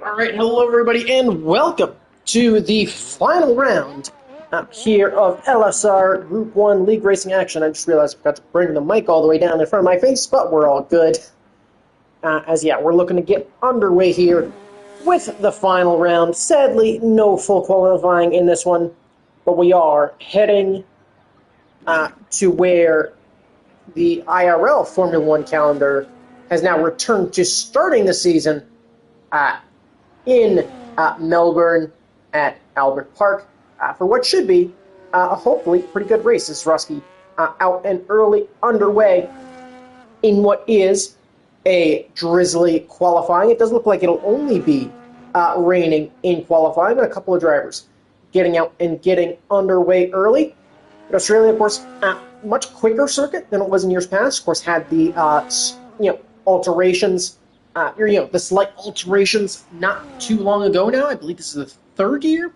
Alright, hello everybody, and welcome to the final round here of LSR Group 1 League Racing Action. I just realized I forgot to bring the mic all the way down in front of my face, but we're all good. We're looking to get underway here with the final round. Sadly, no full qualifying in this one, but we are heading to where the IRL Formula 1 calendar has now returned to starting the season in Melbourne at Albert Park for what should be a hopefully pretty good race. This Rusky out and early underway in what is a drizzly qualifying. It does look like it'll only be raining in qualifying, but a couple of drivers getting out and getting underway early. But Australia, of course, much quicker circuit than it was in years past. Of course, had the alterations. The slight alterations not too long ago now. I believe this is the third year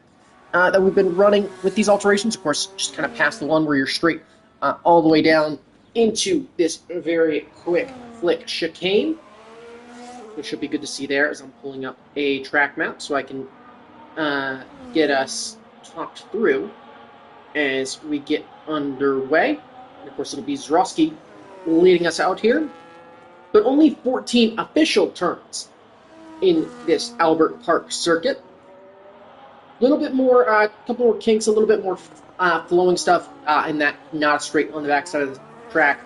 that we've been running with these alterations. Of course, just kind of past the one where you're straight all the way down into this very quick flick chicane, which should be good to see there as I'm pulling up a track map so I can get us talked through as we get underway. And of course, it'll be Zroski leading us out here. But only 14 official turns in this Albert Park circuit. A little bit more, a couple more kinks, a little bit more flowing stuff in that not straight on the backside of the track.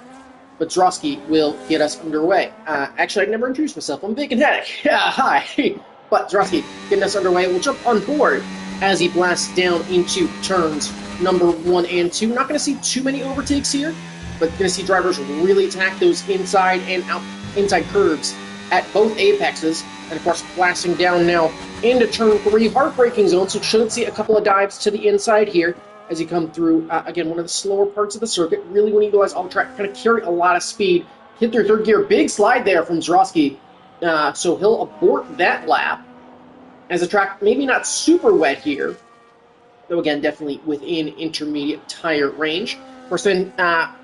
But Zroski will get us underway. Actually, I never introduced myself. I'm Bacon Haddock. Hi. But Zroski getting us underway. We'll jump on board as he blasts down into turns number 1 and 2. Not going to see too many overtakes here, but going to see drivers really attack those inside and outside curves at both apexes. And of course, blasting down now into turn 3, heartbreaking zone, so should see a couple of dives to the inside here as you come through, again, one of the slower parts of the circuit. Really want to utilize all the track, kind of carry a lot of speed. Hit through third gear, big slide there from Zroski, so he'll abort that lap. As the track maybe not super wet here, though again, definitely within intermediate tire range. Of course, then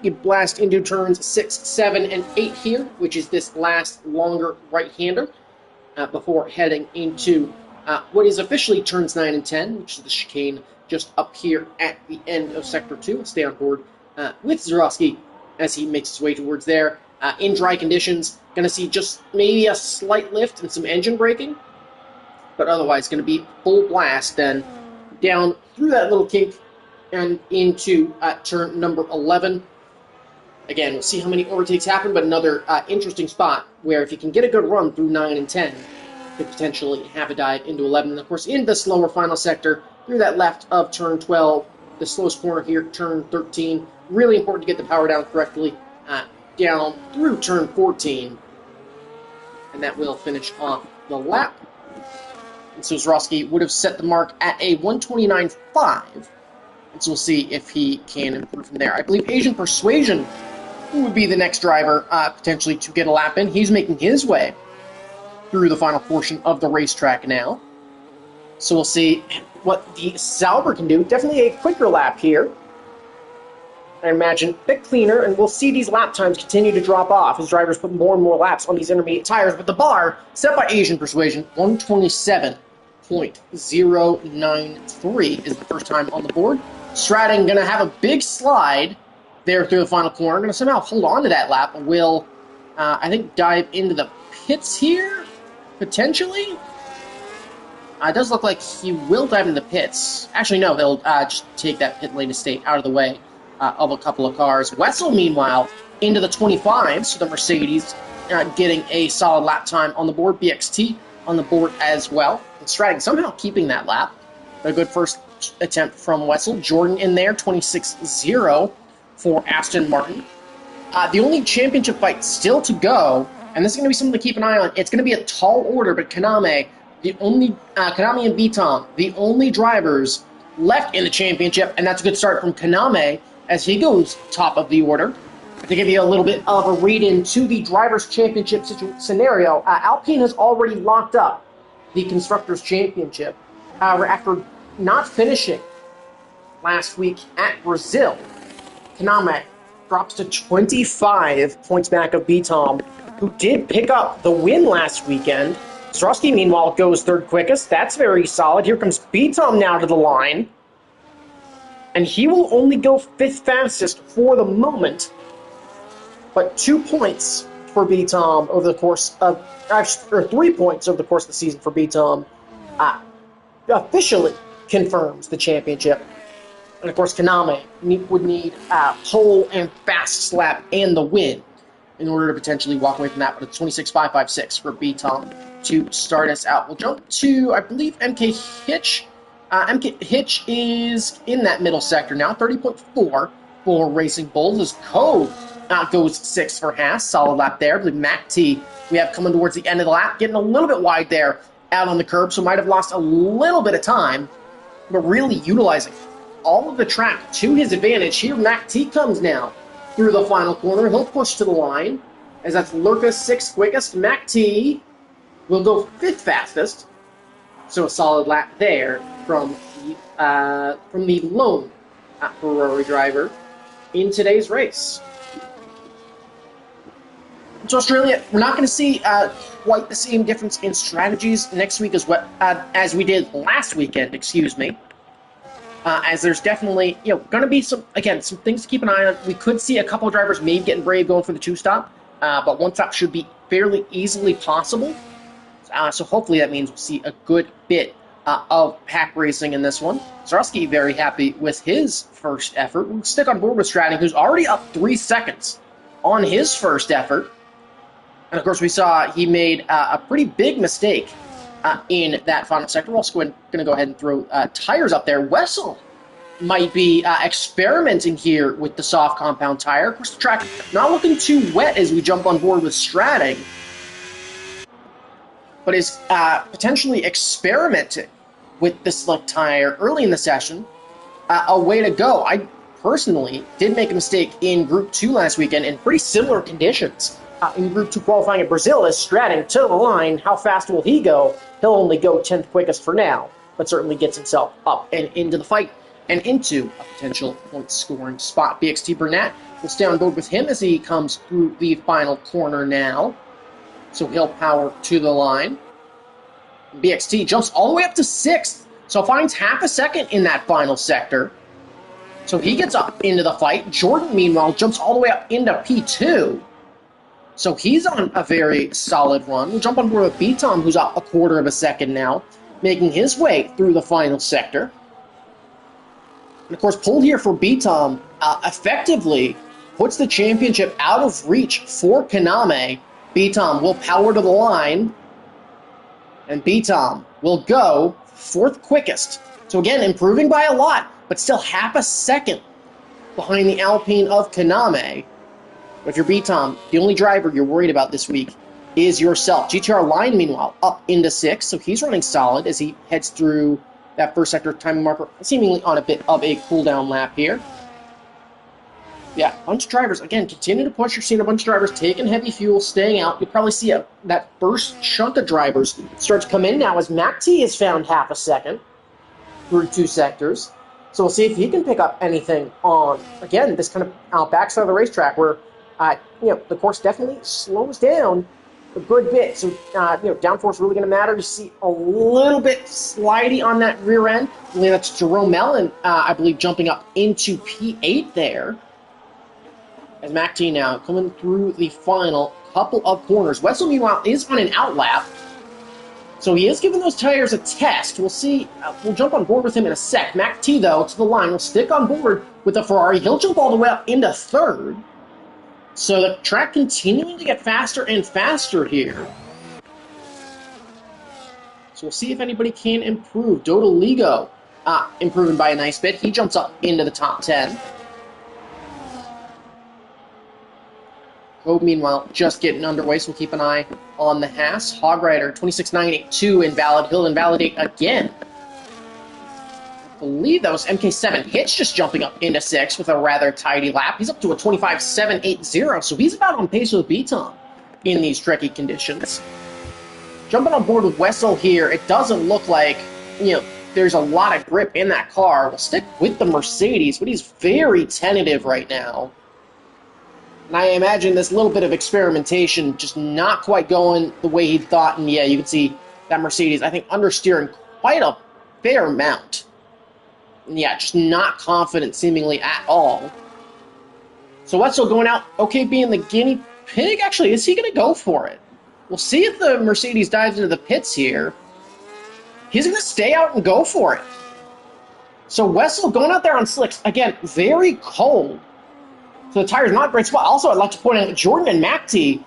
you blast into turns 6, 7, and 8 here, which is this last longer right-hander, before heading into what is officially turns 9 and 10, which is the chicane just up here at the end of Sector 2. I'll stay on board with Zroski as he makes his way towards there. In dry conditions, going to see just maybe a slight lift and some engine braking, but otherwise going to be full blast then down through that little kink and into turn number 11. Again, we'll see how many overtakes happen, but another interesting spot where if you can get a good run through 9 and 10, you could potentially have a dive into 11. And of course, in the slower final sector, through that left of turn 12, the slowest corner here, turn 13. Really important to get the power down correctly, down through turn 14. And that will finish off the lap. And so Zroski would have set the mark at a 129.5. And so we'll see if he can improve from there. I believe Asian Persuasion would be the next driver potentially to get a lap in. He's making his way through the final portion of the racetrack now. So we'll see what the Sauber can do. Definitely a quicker lap here. I imagine a bit cleaner, and we'll see these lap times continue to drop off as drivers put more and more laps on these intermediate tires. But the bar set by Asian Persuasion, 127.093 is the first time on the board. Stratton going to have a big slide there through the final corner. Going to somehow hold on to that lap. Will, I think, dive into the pits here, potentially. It does look like he will dive into the pits. Actually, no, he'll just take that pit lane estate out of the way of a couple of cars. Wetzel, meanwhile, into the 25s, so the Mercedes getting a solid lap time on the board. BXT on the board as well. And Stratton somehow keeping that lap. A good first attempt from Wetzel. Jordan in there, 26-0 for Aston Martin. The only championship fight still to go, and this is going to be something to keep an eye on. It's going to be a tall order, but Kaname, Kaname and Biton, the only drivers left in the championship, and that's a good start from Kaname as he goes top of the order. To give you a little bit of a read-in to the Drivers' Championship scenario, Alpine has already locked up the Constructors' Championship. After not finishing last week at Brazil, Kaname drops to 25 points back of Biton, who did pick up the win last weekend. Zrusky, meanwhile, goes third quickest. That's very solid. Here comes B-Tom now to the line. And he will only go fifth fastest for the moment. But 2 points for B-Tom over the course of, or 3 points over the course of the season for B-Tom, officially confirms the championship. And of course, Kaname would need pole and fast slap and the win in order to potentially walk away from that. But it's 26.556 for B-Tom to start us out. We'll jump to, I believe, MK Hitch. MK Hitch is in that middle sector now, 30.4 for Racing Bulls as Code goes 6th for Haas. Solid lap there. I believe Mac T we have coming towards the end of the lap, getting a little bit wide there out on the curb, so might have lost a little bit of time, but really utilizing all of the track to his advantage. Here, Mac T comes now through the final corner. He'll push to the line, as that's Lurka 6th quickest. Mac T will go 5th fastest, so a solid lap there from the lone Ferrari driver in today's race. So Australia, we're not going to see quite the same difference in strategies next week as we did last weekend, excuse me. As there's definitely, going to be some things to keep an eye on. We could see a couple of drivers maybe getting brave going for the 2-stop, but 1-stop should be fairly easily possible. So hopefully that means we'll see a good bit of pack racing in this one. Zarowski very happy with his first effort. We'll stick on board with Stratton, who's already up 3 seconds on his first effort. And, of course, we saw he made a pretty big mistake in that final sector. We're also going to go ahead and throw tires up there. Wessel might be experimenting here with the soft compound tire. Of course, the track not looking too wet as we jump on board with Stratting, but is potentially experimenting with the slick tire early in the session. A way to go. I personally did make a mistake in Group 2 last weekend in pretty similar conditions. In Group 2 qualifying at Brazil is Stratton to the line. How fast will he go? He'll only go 10th quickest for now, but certainly gets himself up and into the fight and into a potential point-scoring spot. BXT Burnett will stay on board with him as he comes through the final corner now. So he'll power to the line. BXT jumps all the way up to 6th, so finds half a second in that final sector. So he gets up into the fight. Jordan, meanwhile, jumps all the way up into P2. So he's on a very solid run. We'll jump on board with B-Tom, who's up a quarter of a second now, making his way through the final sector. And, of course, pulled here for B-Tom effectively puts the championship out of reach for Kaname. B-Tom will power to the line, and B-Tom will go 4th quickest. So, again, improving by a lot, but still half a second behind the Alpine of Kaname. But if you're B-Tom, the only driver you're worried about this week is yourself. GTR Line, meanwhile, up into 6th, so he's running solid as he heads through that first sector timing marker, seemingly on a bit of a cooldown lap here. Yeah, a bunch of drivers, again, continue to push. You're seeing a bunch of drivers taking heavy fuel, staying out. You'll probably see that first chunk of drivers start to come in now as Mac T has found half a second through 2 sectors. So we'll see if he can pick up anything on, again, this kind of backside of the racetrack where the course definitely slows down a good bit. So, downforce really going to matter. You see a little bit slidey on that rear end. I believe that's Jerome Mellon, I believe, jumping up into P8 there. As Mac T now coming through the final couple of corners. Wessel, meanwhile, is on an outlap. So he is giving those tires a test. We'll see. We'll jump on board with him in a sec. Mac T, though, to the line. Will stick on board with the Ferrari. He'll jump all the way up into 3rd. So the track continuing to get faster and faster here. So we'll see if anybody can improve. Dodoligo improving by a nice bit. He jumps up into the top 10. Code, meanwhile, just getting underway, so we'll keep an eye on the Haas. Hog Rider, 26.982 invalid. He'll invalidate again. I believe that was MK7 Hitch just jumping up into 6th with a rather tidy lap. He's up to a 25.780, so he's about on pace with B-Tom in these tricky conditions. Jumping on board with Wessel here, it doesn't look like, there's a lot of grip in that car. We'll stick with the Mercedes, but he's very tentative right now. And I imagine this little bit of experimentation just not quite going the way he thought. And yeah, you can see that Mercedes, I think, understeering quite a fair amount. And yeah, just not confident seemingly at all. So Wetzel going out, okay, being the guinea pig. Actually, is he going to go for it? We'll see if the Mercedes dives into the pits here. He's going to stay out and go for it. So Wessel going out there on slicks. Again, very cold. So the tire's not a great spot. Also, I'd like to point out that Jordan and McT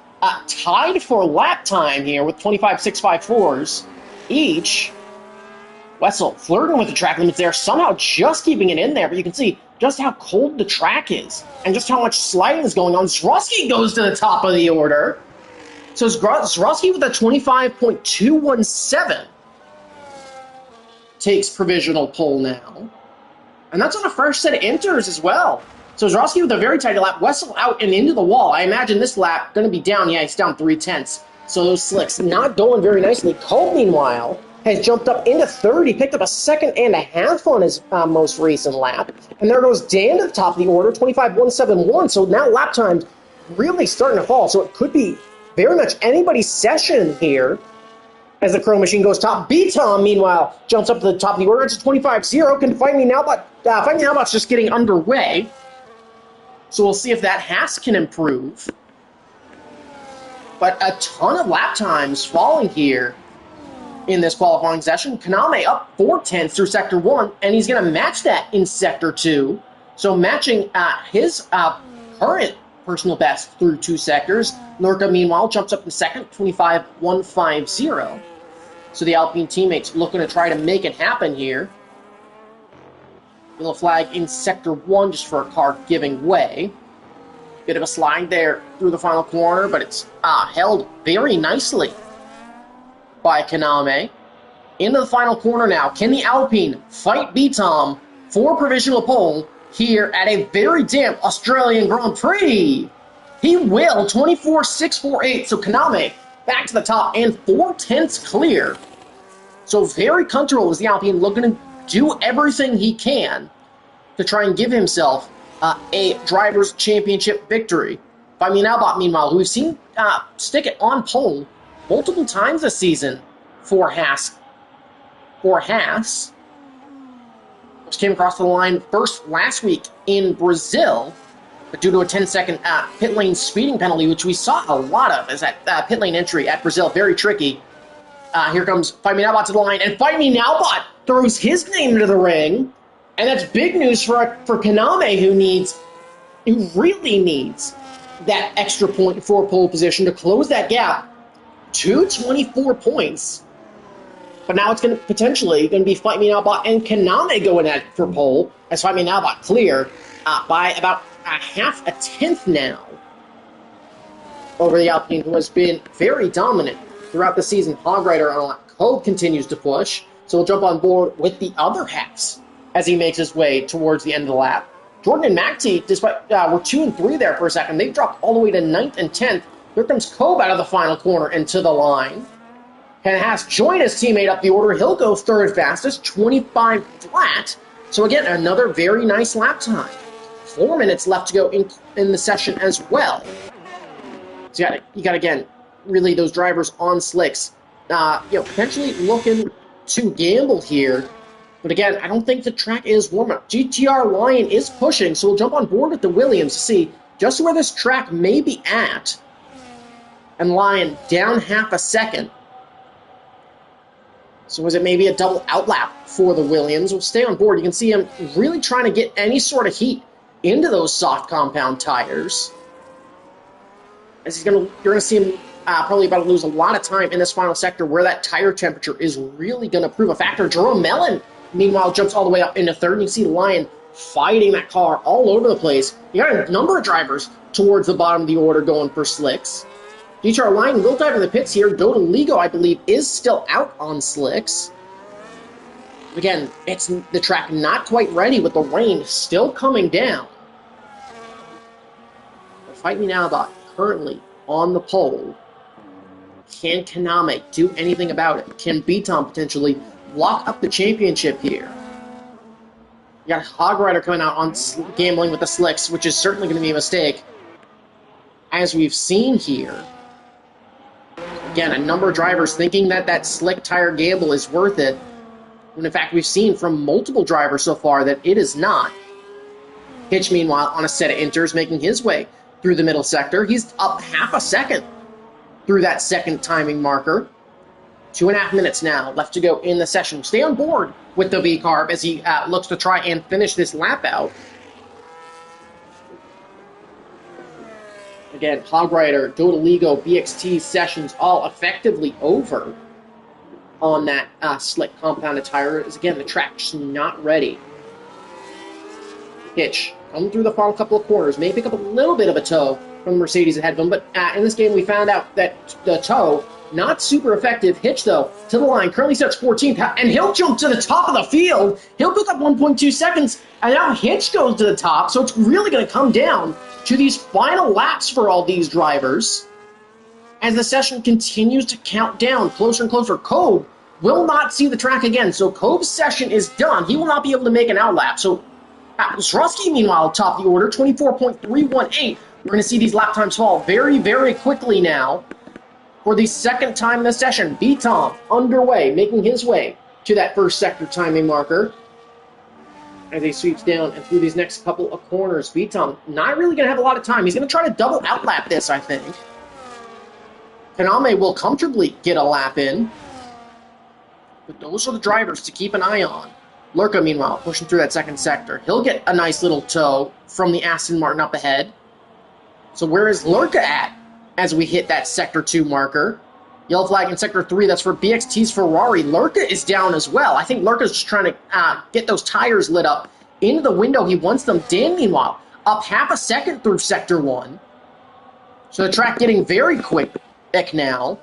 tied for lap time here with 25.654s each. Wessel flirting with the track limits there, somehow just keeping it in there, but you can see just how cold the track is and just how much sliding is going on. Zroski goes to the top of the order. So Zroski with a 25.217 takes provisional pole now. And that's on a fresh set of inters as well. So Zroski with a very tight lap. Wessel out and into the wall. I imagine this lap going to be down. Yeah, he's down 3/10. So those slicks not going very nicely. Cole, meanwhile, has jumped up into third. He picked up a second and a half on his most recent lap. And there goes Dan to the top of the order, 25.171. So now lap time's really starting to fall. So it could be very much anybody's session here as the Crow Machine goes top. B-Tom, meanwhile, jumps up to the top of the order. It's a 25-0. Can Fight Me Now, but Fight Me Now Bot's just getting underway. So we'll see if that Haas can improve. But a ton of lap times falling here in this qualifying session. Kaname up 4/10 through Sector 1, and he's going to match that in Sector 2. So matching his current personal best through 2 sectors. Lurka, meanwhile, jumps up in second, 25.150. So the Alpine teammates looking to try to make it happen here. Yellow flag in Sector 1 just for a car giving way. Bit of a slide there through the final corner, but it's held very nicely by Kaname. Into the final corner now. Can the Alpine fight B-Tom for provisional pole here at a very damp Australian Grand Prix? He will, 24.648. So Kaname back to the top and 4/10 clear. So very comfortable as the Alpine looking to do everything he can to try and give himself a Drivers' Championship victory. Fight Me Now Bot, meanwhile, who we've seen stick it on pole multiple times this season for Haas. Which came across the line first last week in Brazil, but due to a 10-second pit lane speeding penalty, which we saw a lot of as that pit lane entry at Brazil, very tricky. Here comes Fight Me Now Bot to the line, and Fight Me Now Bot throws his name into the ring, and that's big news for Kaname, who really needs that extra point for pole position to close that gap to 24 points. But now it's potentially going to be Fight Me Now Bot and Kaname going at it for pole, as Fight Me Now Bot clear by about a half a tenth now over the Alpine, who has been very dominant throughout the season. Hog Rider on Code continues to push, so we'll jump on board with the other halves as he makes his way towards the end of the lap. Jordan and McT, despite were 2 and 3 there for a second, they've dropped all the way to 9th and 10th. Here comes Cobe out of the final corner and to the line. And has joined his teammate up the order. He'll go third fastest, 25 flat. So again, another very nice lap time. 4 minutes left to go in the session as well. So you got again, really those drivers on slicks, potentially looking to gamble here. But again, I don't think the track is warm up. GTR Lion is pushing, so we'll jump on board with the Williams to see just where this track may be at. And Lion down half a second. So was it maybe a double outlap for the Williams? We'll stay on board. You can see him really trying to get any sort of heat into those soft compound tires. As you're going to see him probably about to lose a lot of time in this final sector where that tire temperature is really going to prove a factor. Jerome Mellon, meanwhile, jumps all the way up into third. And you see Lion fighting that car all over the place. You got a number of drivers towards the bottom of the order going for slicks. GTR Lion will dive in the pits here. Dota Ligo, I believe, is still out on slicks. Again, it's the track not quite ready with the rain still coming down. But Fight Me Now Bot currently on the pole. Can Kaname do anything about it? Can B-Tom potentially lock up the championship here? You got Hog Rider coming out on gambling with the slicks, which is certainly going to be a mistake, as we've seen here. again, a number of drivers thinking that that slick tire gamble is worth it. When in fact, we've seen from multiple drivers so far that it is not. Hitch, meanwhile, on a set of inters, making his way through the middle sector. He's up half a second through that second timing marker. 2.5 minutes now left to go in the session. Stay on board with the V-Carb as he looks to try and finish this lap out. Again, Hog Rider, Dodaligo, BXT sessions all effectively over on that slick compounded tire. As again, the track's not ready. Hitch coming through the final couple of corners, may pick up a little bit of a toe from the Mercedes ahead of him, but in this game we found out that the toe, not super effective. Hitch, though, to the line, currently sets 14th, and he'll jump to the top of the field. He'll pick up 1.2 seconds, and now Hitch goes to the top, so it's really going to come down to these final laps for all these drivers as the session continues to count down closer and closer. Kobe will not see the track again, so Kobe's session is done. He will not be able to make an outlap, so Srusky, meanwhile, top the order, 24.318. We're going to see these lap times fall very, very quickly now. For the second time in the session, B-Tom underway, making his way to that first sector timing marker. As he sweeps down and through these next couple of corners, B-Tom not really going to have a lot of time. He's going to try to double outlap this, I think. Kaname will comfortably get a lap in. But those are the drivers to keep an eye on. Lurka, meanwhile, pushing through that second sector. He'll get a nice little toe from the Aston Martin up ahead. So where is Lurka at as we hit that Sector 2 marker? Yellow flag in Sector 3, that's for BXT's Ferrari. Lurka is down as well. I think Lurka's just trying to get those tires lit up into the window he wants them. Dan, meanwhile, up half a second through Sector 1. So the track getting very quick now.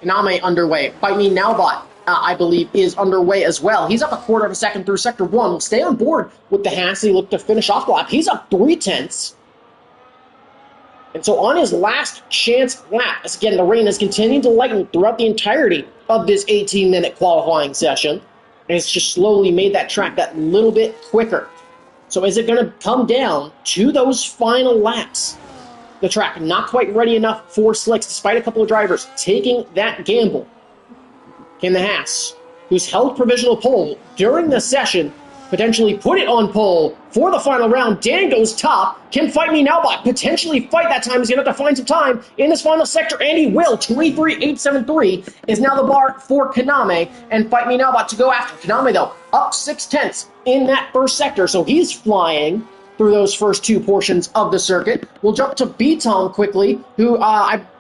Kaname underway. Fight Me Nowbot, I believe, is underway as well. He's up a quarter of a second through Sector 1. We'll stay on board with the Haas. He looked to finish off the lap. He's up 0.3. And so on his last chance lap, as again, the rain has continued to lighten throughout the entirety of this 18-minute qualifying session. And it's just slowly made that track that little bit quicker. So is it going to come down to those final laps? The track not quite ready enough for slicks, despite a couple of drivers taking that gamble. Can the Haas, who's held provisional pole during the session, potentially put it on pole for the final round? Dan goes top. Can Fight Me Nowbot potentially fight that time? He's going to have to find some time in this final sector, and he will. 23.873 is now the bar for Kaname, and Fight Me Nowbot to go after. Kaname, though, up 0.6 in that first sector, so he's flying through those first two portions of the circuit. We'll jump to B-Tom quickly, who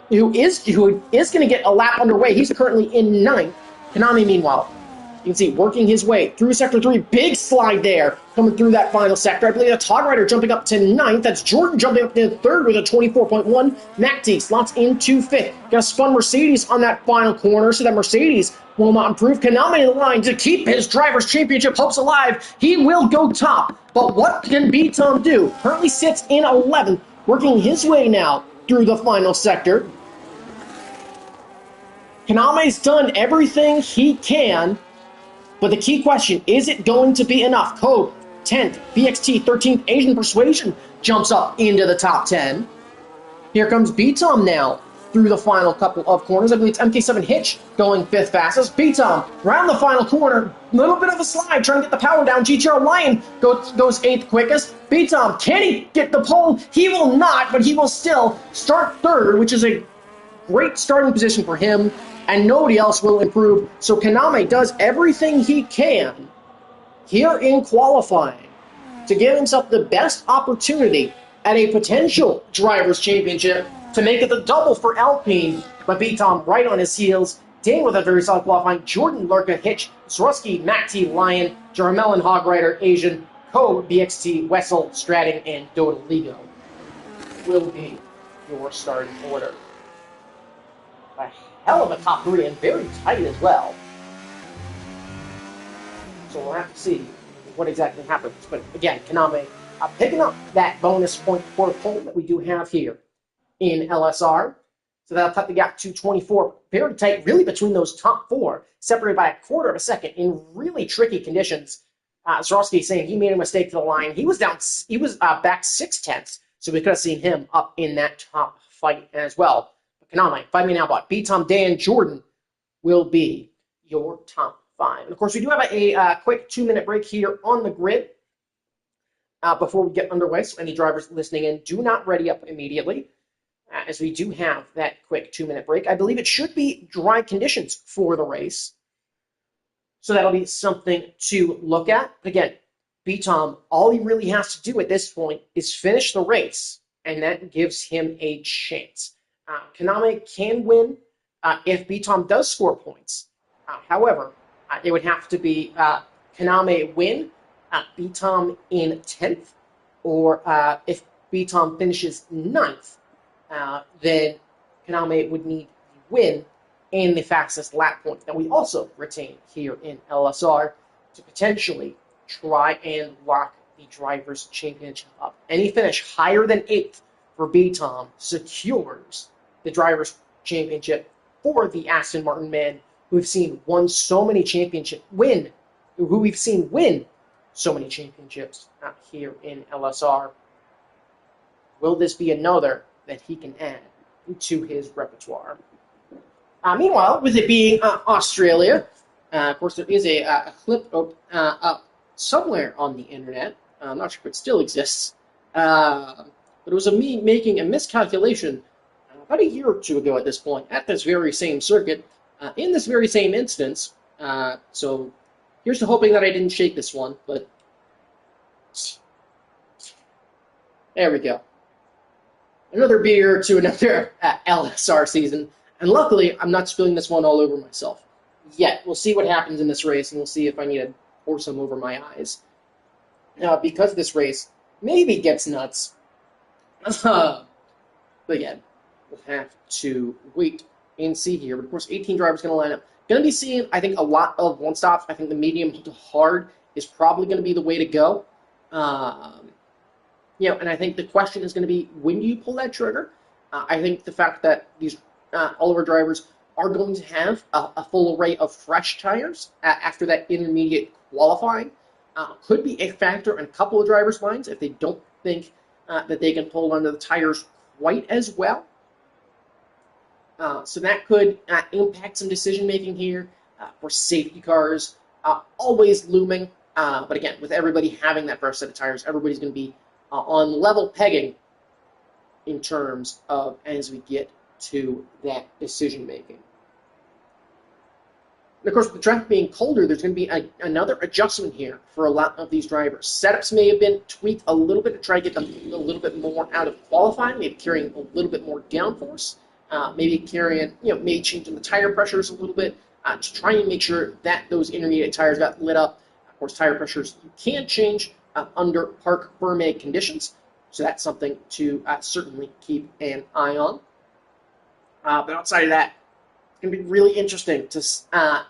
is going to get a lap underway. He's currently in 9th. Kaname, meanwhile, you can see working his way through Sector 3. Big slide there coming through that final sector. I believe that's Hog Rider jumping up to 9th. That's Jordan jumping up to 3rd with a 24.1. MacT slots into 5th. Got a spun Mercedes on that final corner, so that Mercedes will not improve. Kaname in the line to keep his Drivers' Championship hopes alive. He will go top. But what can B-Tom do? Currently sits in 11th, working his way now through the final sector. Kaname's done everything he can, but the key question, is it going to be enough? Code 10th, BXT 13th, Asian Persuasion jumps up into the top 10. Here comes B-Tom now through the final couple of corners. I believe it's MK7 Hitch going 5th fastest. B-Tom round the final corner, little bit of a slide, trying to get the power down. GTR Lion goes 8th quickest. B-Tom, can he get the pole? He will not, but he will still start 3rd, which is a great starting position for him, and nobody else will improve. So Kaname does everything he can here in qualifying to give himself the best opportunity at a potential Drivers' Championship to make it the double for Alpine. But B-Tom right on his heels. Dane with a very solid qualifying. Jordan, Lurka, Hitch, Swarovski, MacT, Lion, Jarmel and Hog Rider, Asian, Code, BXT, Wessel, Stratting, and Dodaligo will be your starting order. A hell of a top 3 and very tight as well. So we'll have to see what exactly happens. But again, Kaname picking up that bonus point for pole that we do have here in LSR. So that'll cut the gap to 24. Very tight, really, between those top 4, separated by a quarter of a second in really tricky conditions. Swarovski saying he made a mistake to the line. He was down. He was back 0.6, so we could have seen him up in that top fight as well. Kaname, Fight Me Now Bot, B Tom, Dan, Jordan will be your top 5. And of course, we do have a quick 2-minute break here on the grid before we get underway. So any drivers listening in, do not ready up immediately, as we do have that quick 2-minute break. I believe it should be dry conditions for the race, so that'll be something to look at. But again, B-Tom, all he really has to do at this point is finish the race, and that gives him a chance. Kaname can win if B-Tom does score points. However, it would have to be Kaname win, B-Tom in 10th, or if B-Tom finishes 9th, then Kaname would need to win in the fastest lap point that we also retain here in LSR to potentially try and lock the Drivers' Championship up. Any finish higher than 8th for B-Tom secures the Drivers' Championship for the Aston Martin man who we've seen win so many championships here in LSR. Will this be another that he can add to his repertoire? Meanwhile, with it being Australia, of course, there is a clip up somewhere on the internet. I'm not sure if it still exists, but it was me making a miscalculation about a year or two ago at this point, at this very same circuit, in this very same instance. So here's to hoping that I didn't shake this one, but there we go. Another beer to another LSR season. And luckily, I'm not spilling this one all over myself yet. We'll see what happens in this race, and we'll see if I need to pour some over my eyes. Because this race maybe gets nuts, but again, we'll have to wait and see here. But of course, 18 drivers going to line up. Going to be seeing, I think, a lot of one-stops. I think the medium to hard is probably going to be the way to go. And I think the question is going to be, when do you pull that trigger? I think the fact that these all of our drivers are going to have a full array of fresh tires after that intermediate qualifying could be a factor in a couple of drivers' minds if they don't think that they can hold onto the tires quite as well. So that could impact some decision-making here for safety cars, always looming. But again, with everybody having that fresh set of tires, everybody's going to be on level pegging in terms of as we get to that decision making. And of course, with the track being colder, there's going to be another adjustment here for a lot of these drivers. Setups may have been tweaked a little bit to try to get them a little bit more out of qualifying, maybe carrying a little bit more downforce, maybe carrying, maybe changing the tire pressures a little bit to try and make sure that those intermediate tires got lit up. Of course, tire pressures you can change under parc fermé conditions, so that's something to certainly keep an eye on. But outside of that, it's going to be really interesting to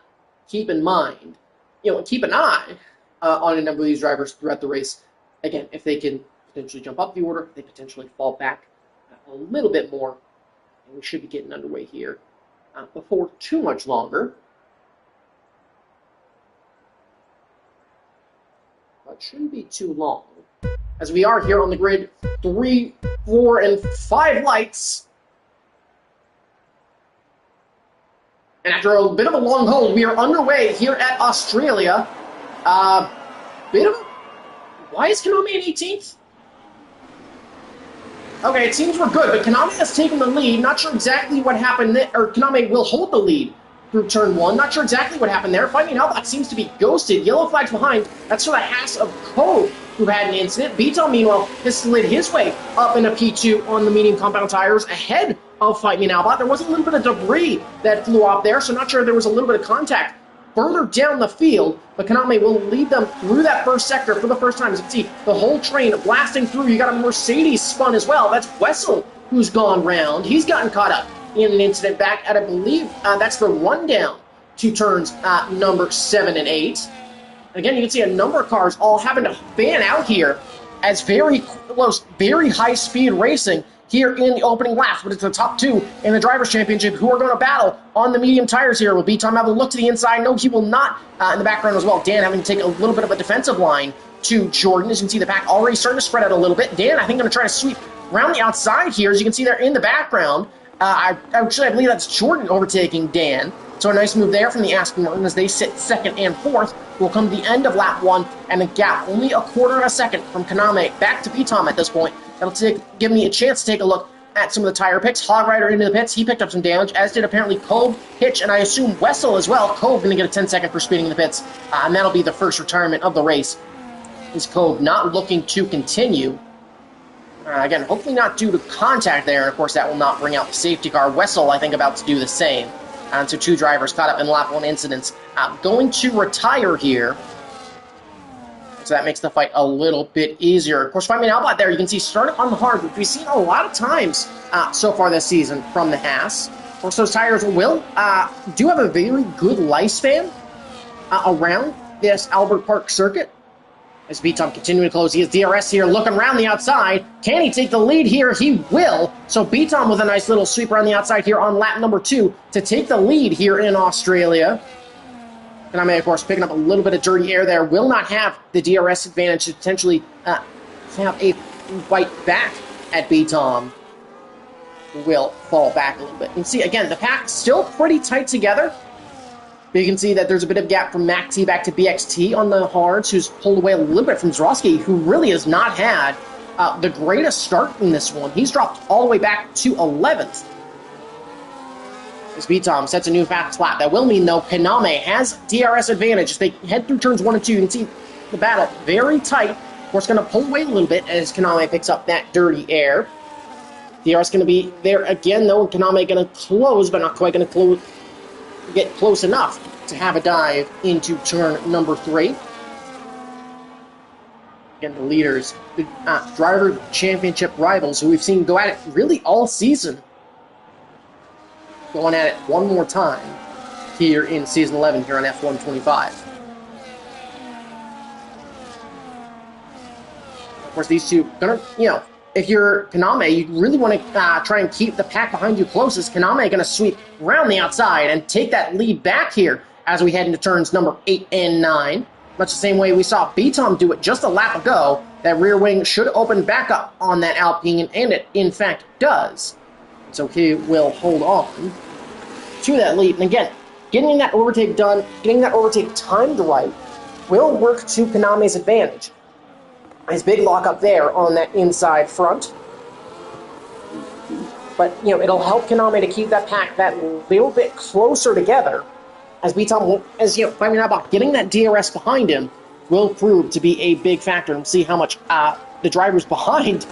keep in mind, and keep an eye on a number of these drivers throughout the race. Again, if they can potentially jump up the order, if they potentially fall back a little bit more, and we should be getting underway here before too much longer. But shouldn't be too long, as we are here on the grid. 3, 4, and 5 lights. And after a bit of a long hold, we are underway here at Australia. Why is Kaname in 18th? Okay, it seems we're good, but Kaname has taken the lead. Not sure exactly what happened there, or Kaname will hold the lead through turn 1. Not sure exactly what happened there. Fight Me Now Bot seems to be ghosted. Yellow flags behind. That's for the Haas of Cove, who had an incident. Beaton, meanwhile, has slid his way up into P2 on the medium compound tires ahead of Fight Me Now Bot. There was a little bit of debris that flew off there, so not sure there was a little bit of contact further down the field, but Kaname will lead them through that first sector for the first time. As you can see, the whole train blasting through. You got a Mercedes spun as well. That's Wessel who's gone round. He's gotten caught up in an incident back at, I believe, that's the rundown to turns number 7 and 8. Again, you can see a number of cars all having to fan out here as very close, very high-speed racing here in the opening laps, but it's the top 2 in the Drivers' Championship who are going to battle on the medium tires here. Will B-Tom have a look to the inside? No, he will not. In the background as well, Dan having to take a little bit of a defensive line to Jordan. As you can see, the pack already starting to spread out a little bit. Dan, I think, going to try to sweep around the outside here. As you can see there in the background, Actually, I believe that's Jordan overtaking Dan. So a nice move there from the Aston Martin as they sit second and fourth. We'll come to the end of lap one, and a gap only a quarter of a second from Kaname back to P-Tom at this point. That'll give me a chance to take a look at some of the tire picks. Hog Rider into the pits, he picked up some damage, as did apparently Cove, Hitch, and I assume Wessel as well. Cove going to get a 10-second for speeding in the pits, and that'll be the first retirement of the race. Is Cove not looking to continue. Again, hopefully not due to contact there, and of course that will not bring out the safety car. Wessel, I think, about to do the same. And so two drivers caught up in lap one incidents. Going to retire here. So that makes the fight a little bit easier. Of course, Fight Me Now bot there, you can see starting on the hard, which we've seen a lot of times so far this season from the Haas. Of course, those tires do have a very good lifespan around this Albert Park circuit. As B-Tom continuing to close, he has DRS here looking around the outside. Can he take the lead here? He will. So B-Tom with a nice little sweep around the outside here on lap number 2 to take the lead here in Australia. And I may, of course, picking up a little bit of dirty air there. Will not have the DRS advantage to potentially have a fight back at B-Tom. Will fall back a little bit. You can see, again, the pack still pretty tight together. But you can see that there's a bit of gap from MacT back to BXT on the hards, who's pulled away a little bit from Zrosky, who really has not had the greatest start in this one. He's dropped all the way back to 11th. As B-Tom sets a new fast lap. That will mean, though, Kaname has DRS advantage. As they head through turns 1 and 2, you can see the battle very tight. Of course, going to pull away a little bit as Kaname picks up that dirty air. DRS going to be there again, though, and Kaname going to close, but not quite going to get close enough to have a dive into turn number 3. Again, the leaders, the driver championship rivals, who we've seen go at it really all season, going at it one more time here in Season 11 here on F1 25. Of course, these two, if you're Kaname, you really want to try and keep the pack behind you closest. Kaname going to sweep around the outside and take that lead back here as we head into turns number 8 and 9. Much the same way we saw B-Tom do it just a lap ago. That rear wing should open back up on that Alpine, and it, in fact, does. So he will hold on to that lead. And again, getting that overtake done, getting that overtake timed right, will work to Kaname's advantage. His big lock up there on that inside front. But, it'll help Kaname to keep that pack that little bit closer together. As B-Tom, Fight Me Now bot, getting that DRS behind him will prove to be a big factor. And we'll see how much the drivers behind,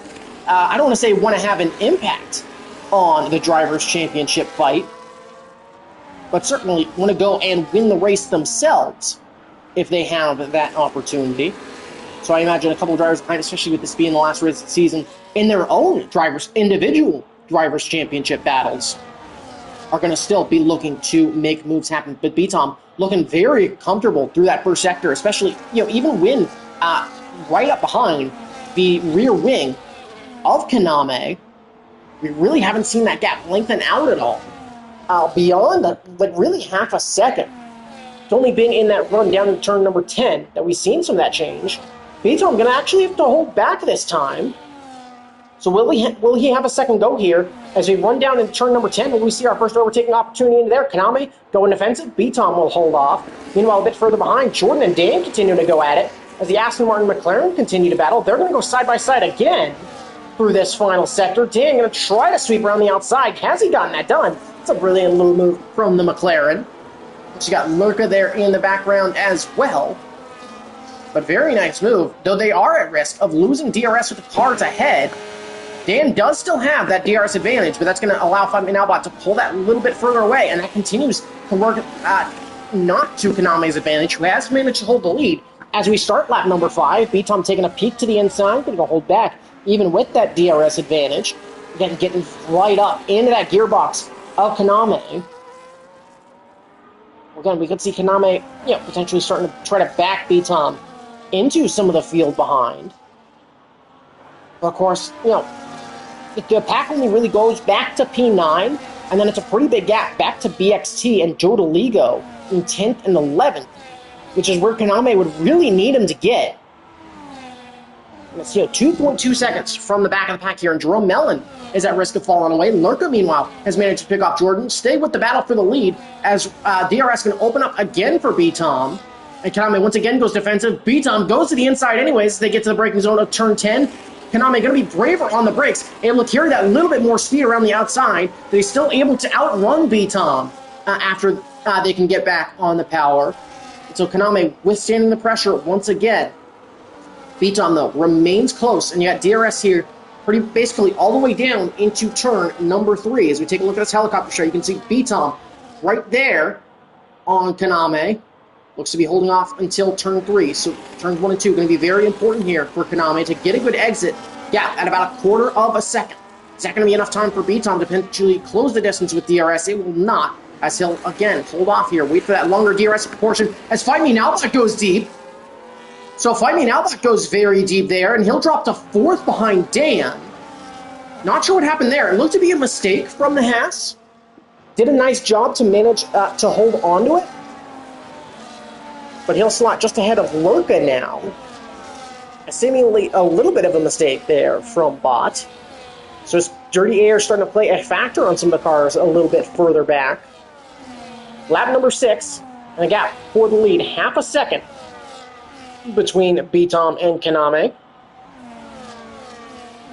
I don't want to say want to have an impact on the Drivers' Championship fight, but certainly want to go and win the race themselves if they have that opportunity. So I imagine a couple of drivers behind, especially with this being the last race of the season, in their own individual Drivers' Championship battles, are going to still be looking to make moves happen. But B-Tom looking very comfortable through that first sector, especially, even when right up behind the rear wing of Kaname. We really haven't seen that gap lengthen out at all. Beyond really half a second. It's only been in that run down to turn number 10 that we've seen some of that change. B-Tom going to actually have to hold back this time. So will he have a second go here as we run down into turn number 10? Will we see our first overtaking opportunity into there? Kaname going defensive. B-Tom will hold off. Meanwhile, a bit further behind, Jordan and Dan continue to go at it as the Aston Martin McLaren continue to battle. They're going to go side by side again through this final sector. Dan going to try to sweep around the outside. Has he gotten that done? It's a brilliant little move from the McLaren. She's got Lurka there in the background as well. But very nice move, though they are at risk of losing DRS with the cars ahead. Dan does still have that DRS advantage, but that's going to allow Fight Me Now bot to pull that a little bit further away, and that continues to work not to Kaname's advantage, who has managed to hold the lead. As we start lap number 5, B-Tom taking a peek to the inside, going to hold back, even with that DRS advantage. Again, getting right up into that gearbox of Kaname. Again, we could see Kaname, potentially starting to try to back B-Tom into some of the field behind. But of course, the pack only really goes back to P9, and then it's a pretty big gap back to BXT and Joe DeLigo in 10th and 11th, which is where Kaname would really need him to get It's 2.2 seconds from the back of the pack here, and Jerome Mellon is at risk of falling away. Lurka, meanwhile, has managed to pick off Jordan. Stay with the battle for the lead as DRS can open up again for B-Tom. And Kaname once again goes defensive. B-Tom goes to the inside anyways as they get to the braking zone of turn 10. Kaname going to be braver on the brakes, able to carry that little bit more speed around the outside, but he's still able to outrun B-Tom after they can get back on the power. And so Kaname withstanding the pressure once again. B-Tom, though, remains close, and you got DRS here pretty basically all the way down into turn number 3. As we take a look at this helicopter shot, you can see B-Tom right there on Kaname. Looks to be holding off until turn 3. So turns 1 and 2 going to be very important here for Kaname to get a good exit. Yeah, at about a quarter of a second. Is that going to be enough time for B-Tom to potentially close the distance with DRS? It will not, as he'll, again, hold off here. Wait for that longer DRS portion as Fight Me Now Bot goes deep. So Fight Me Now Bot goes very deep there, and he'll drop to 4th behind Dan. Not sure what happened there. It looked to be a mistake from the Haas. Did a nice job to manage to hold onto it. But he'll slot just ahead of Lurka now. Seemingly a little bit of a mistake there from Bot. So his dirty air starting to play a factor on some of the cars a little bit further back. Lap number 6, and a gap for the lead. Half a second between B-Tom and Kaname.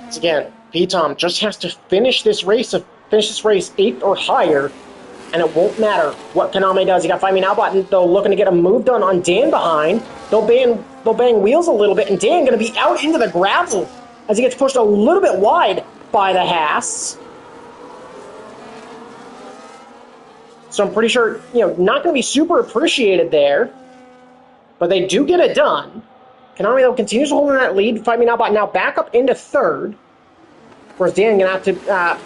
Once again, B-Tom just has to finish this race 8th or higher, and it won't matter what Kaname does. You got Fight Me Now Bot, though, looking to get a move done on Dan behind. They'll bang wheels a little bit, and Dan going to be out into the gravel as he gets pushed a little bit wide by the Haas. So I'm pretty sure, not going to be super appreciated there. But they do get it done. Kaname, though, continues to hold on that lead. Fight Me Now Bot now back up into 3rd. Of course, Dan going to have to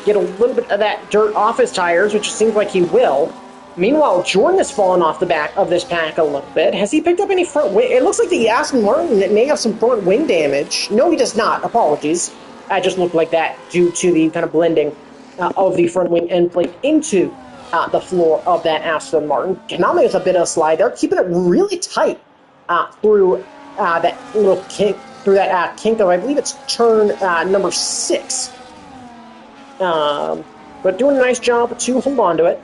get a little bit of that dirt off his tires, which seems like he will. Meanwhile, Jordan has fallen off the back of this pack a little bit. Has he picked up any front wing? It looks like the Aston Martin may have some front wing damage. No, he does not. Apologies. It just looked like that due to the kind of blending of the front wing end plate into the floor of that Aston Martin. Kaname with a bit of a slide there, keeping it really tight through that little kink, kink of, I believe it's turn number 6. But doing a nice job to hold on to it.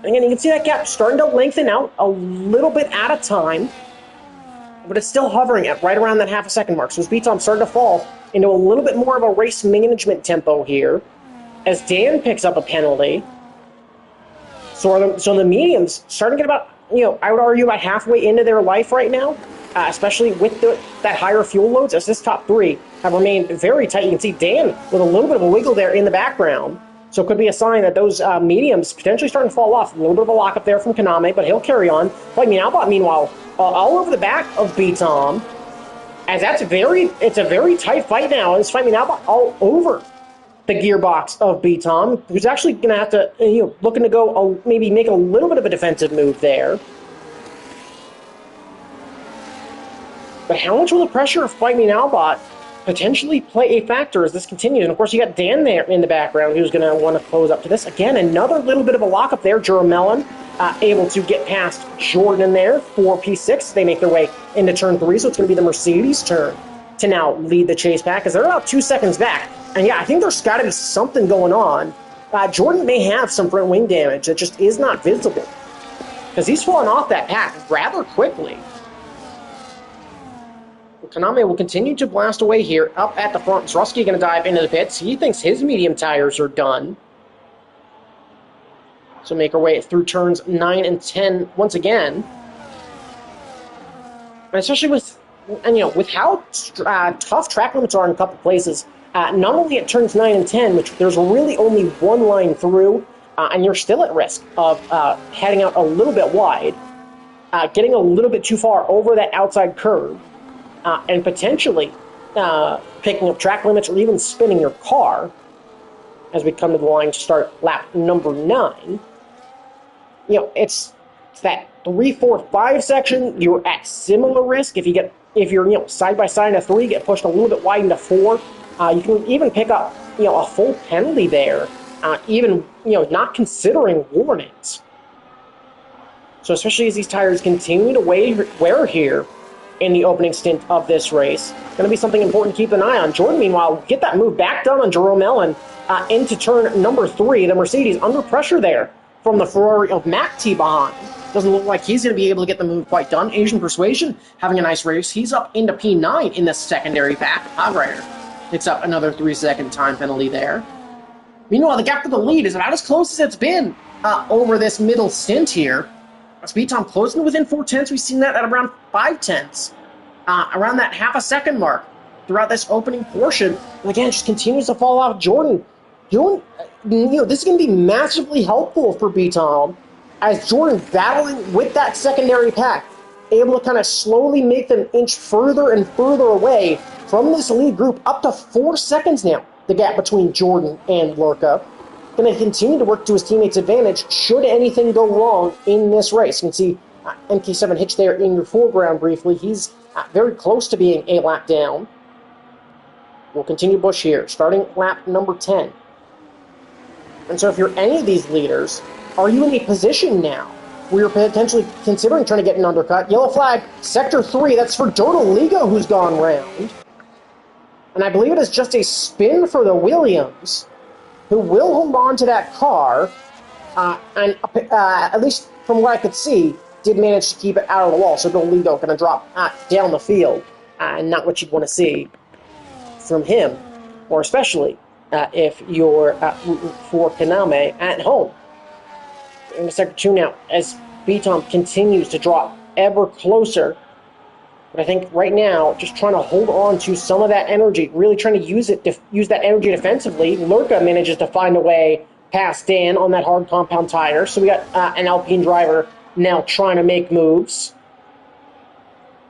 Again, you can see that gap starting to lengthen out a little bit at a time, but it's still hovering at right around that half a second mark. So as B-Tom starting to fall into a little bit more of a race management tempo here, as Dan picks up a penalty. So the mediums starting to get about, I would argue about halfway into their life right now, especially with that higher fuel loads, as this top 3 have remained very tight. You can see Dan with a little bit of a wiggle there in the background. So it could be a sign that those mediums potentially starting to fall off. A little bit of a lockup there from Kaname, but he'll carry on. Fight Me Now Bot, meanwhile, all over the back of B-Tom. As it's a very tight fight now. It's Fight Me Now Bot all over the gearbox of B-Tom, who's actually going to have to, looking to go maybe make a little bit of a defensive move there. But how much will the pressure of Fight Me Now Bot potentially play a factor as this continues? And of course, you got Dan there in the background who's going to want to close up to this. Again, another little bit of a lockup there. Jerome Mellon able to get past Jordan in there for P6. They make their way into turn 3, so it's going to be the Mercedes' turn to now lead the chase back as they're about 2 seconds back. And yeah, I think there's got to be something going on. Jordan may have some front wing damage that just is not visible because he's fallen off that pack rather quickly. Kaname will continue to blast away here up at the front. Zrusky going to dive into the pits. He thinks his medium tires are done. So make our way through turns 9 and 10 once again. And especially with how tough track limits are in a couple places, not only at turns 9 and 10, which there's really only one line through, and you're still at risk of heading out a little bit wide, getting a little bit too far over that outside curve, and potentially picking up track limits or even spinning your car as we come to the line to start lap number 9. It's that 3, 4, 5 section. You're at similar risk if you're side by side in a 3, get pushed a little bit wide into 4. You can even pick up a full penalty there, even not considering warnings. So especially as these tires continue to wear here, in the opening stint of this race. Going to be something important to keep an eye on. Jordan, meanwhile, get that move back done on Jerome Ellen into turn number 3. The Mercedes under pressure there from the Ferrari of Matt T behind. Doesn't look like he's going to be able to get the move quite done. Asian Persuasion having a nice race. He's up into P9 in the secondary pack. Hogrider picks up another 3-second time penalty there. Meanwhile, the gap to the lead is about as close as it's been over this middle stint here. Speed time closing within 4/10. We've seen that at around 5/10, around that half a second mark throughout this opening portion. And again, it just continues to fall off. Jordan, this is going to be massively helpful for B-Tom as Jordan battling with that secondary pack, able to kind of slowly make them inch further and further away from this lead group, up to 4 seconds now, the gap between Jordan and Lurka. Going to continue to work to his teammates' advantage should anything go wrong in this race. You can see MK7 Hitch there in your foreground briefly. He's very close to being a lap down. We'll continue Busch here, starting lap number 10. And so if you're any of these leaders, are you in a position now where you're potentially considering trying to get an undercut? Yellow flag, sector 3, that's for Dortoligo, who's gone round. And I believe it is just a spin for the Williams, who will hold on to that car, and at least from what I could see, did manage to keep it out of the wall, so Dortoligo going to drop down the field, and not what you'd want to see from him, or especially if you're rooting for Kaname at home. In sector 2 now, as B-Tom continues to draw ever closer. But I think right now, just trying to hold on to some of that energy, really trying to use that energy defensively. Lurka manages to find a way past Dan on that hard compound tire. So we got an Alpine driver now trying to make moves.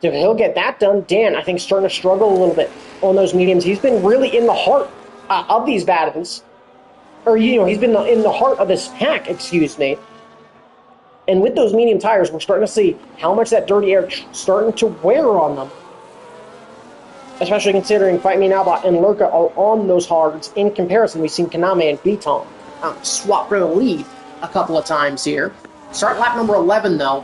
So if he'll get that done, Dan, I think, starting to struggle a little bit on those mediums. He's been really in the heart of these battles. Or, he's been in the heart of this pack, excuse me. And with those medium tires, we're starting to see how much that dirty air starting to wear on them. Especially considering Fight Me Nowbot and Lurka are on those hards. In comparison, we've seen Kaname and B-Tom swap for the lead a couple of times here. Start lap number 11, though.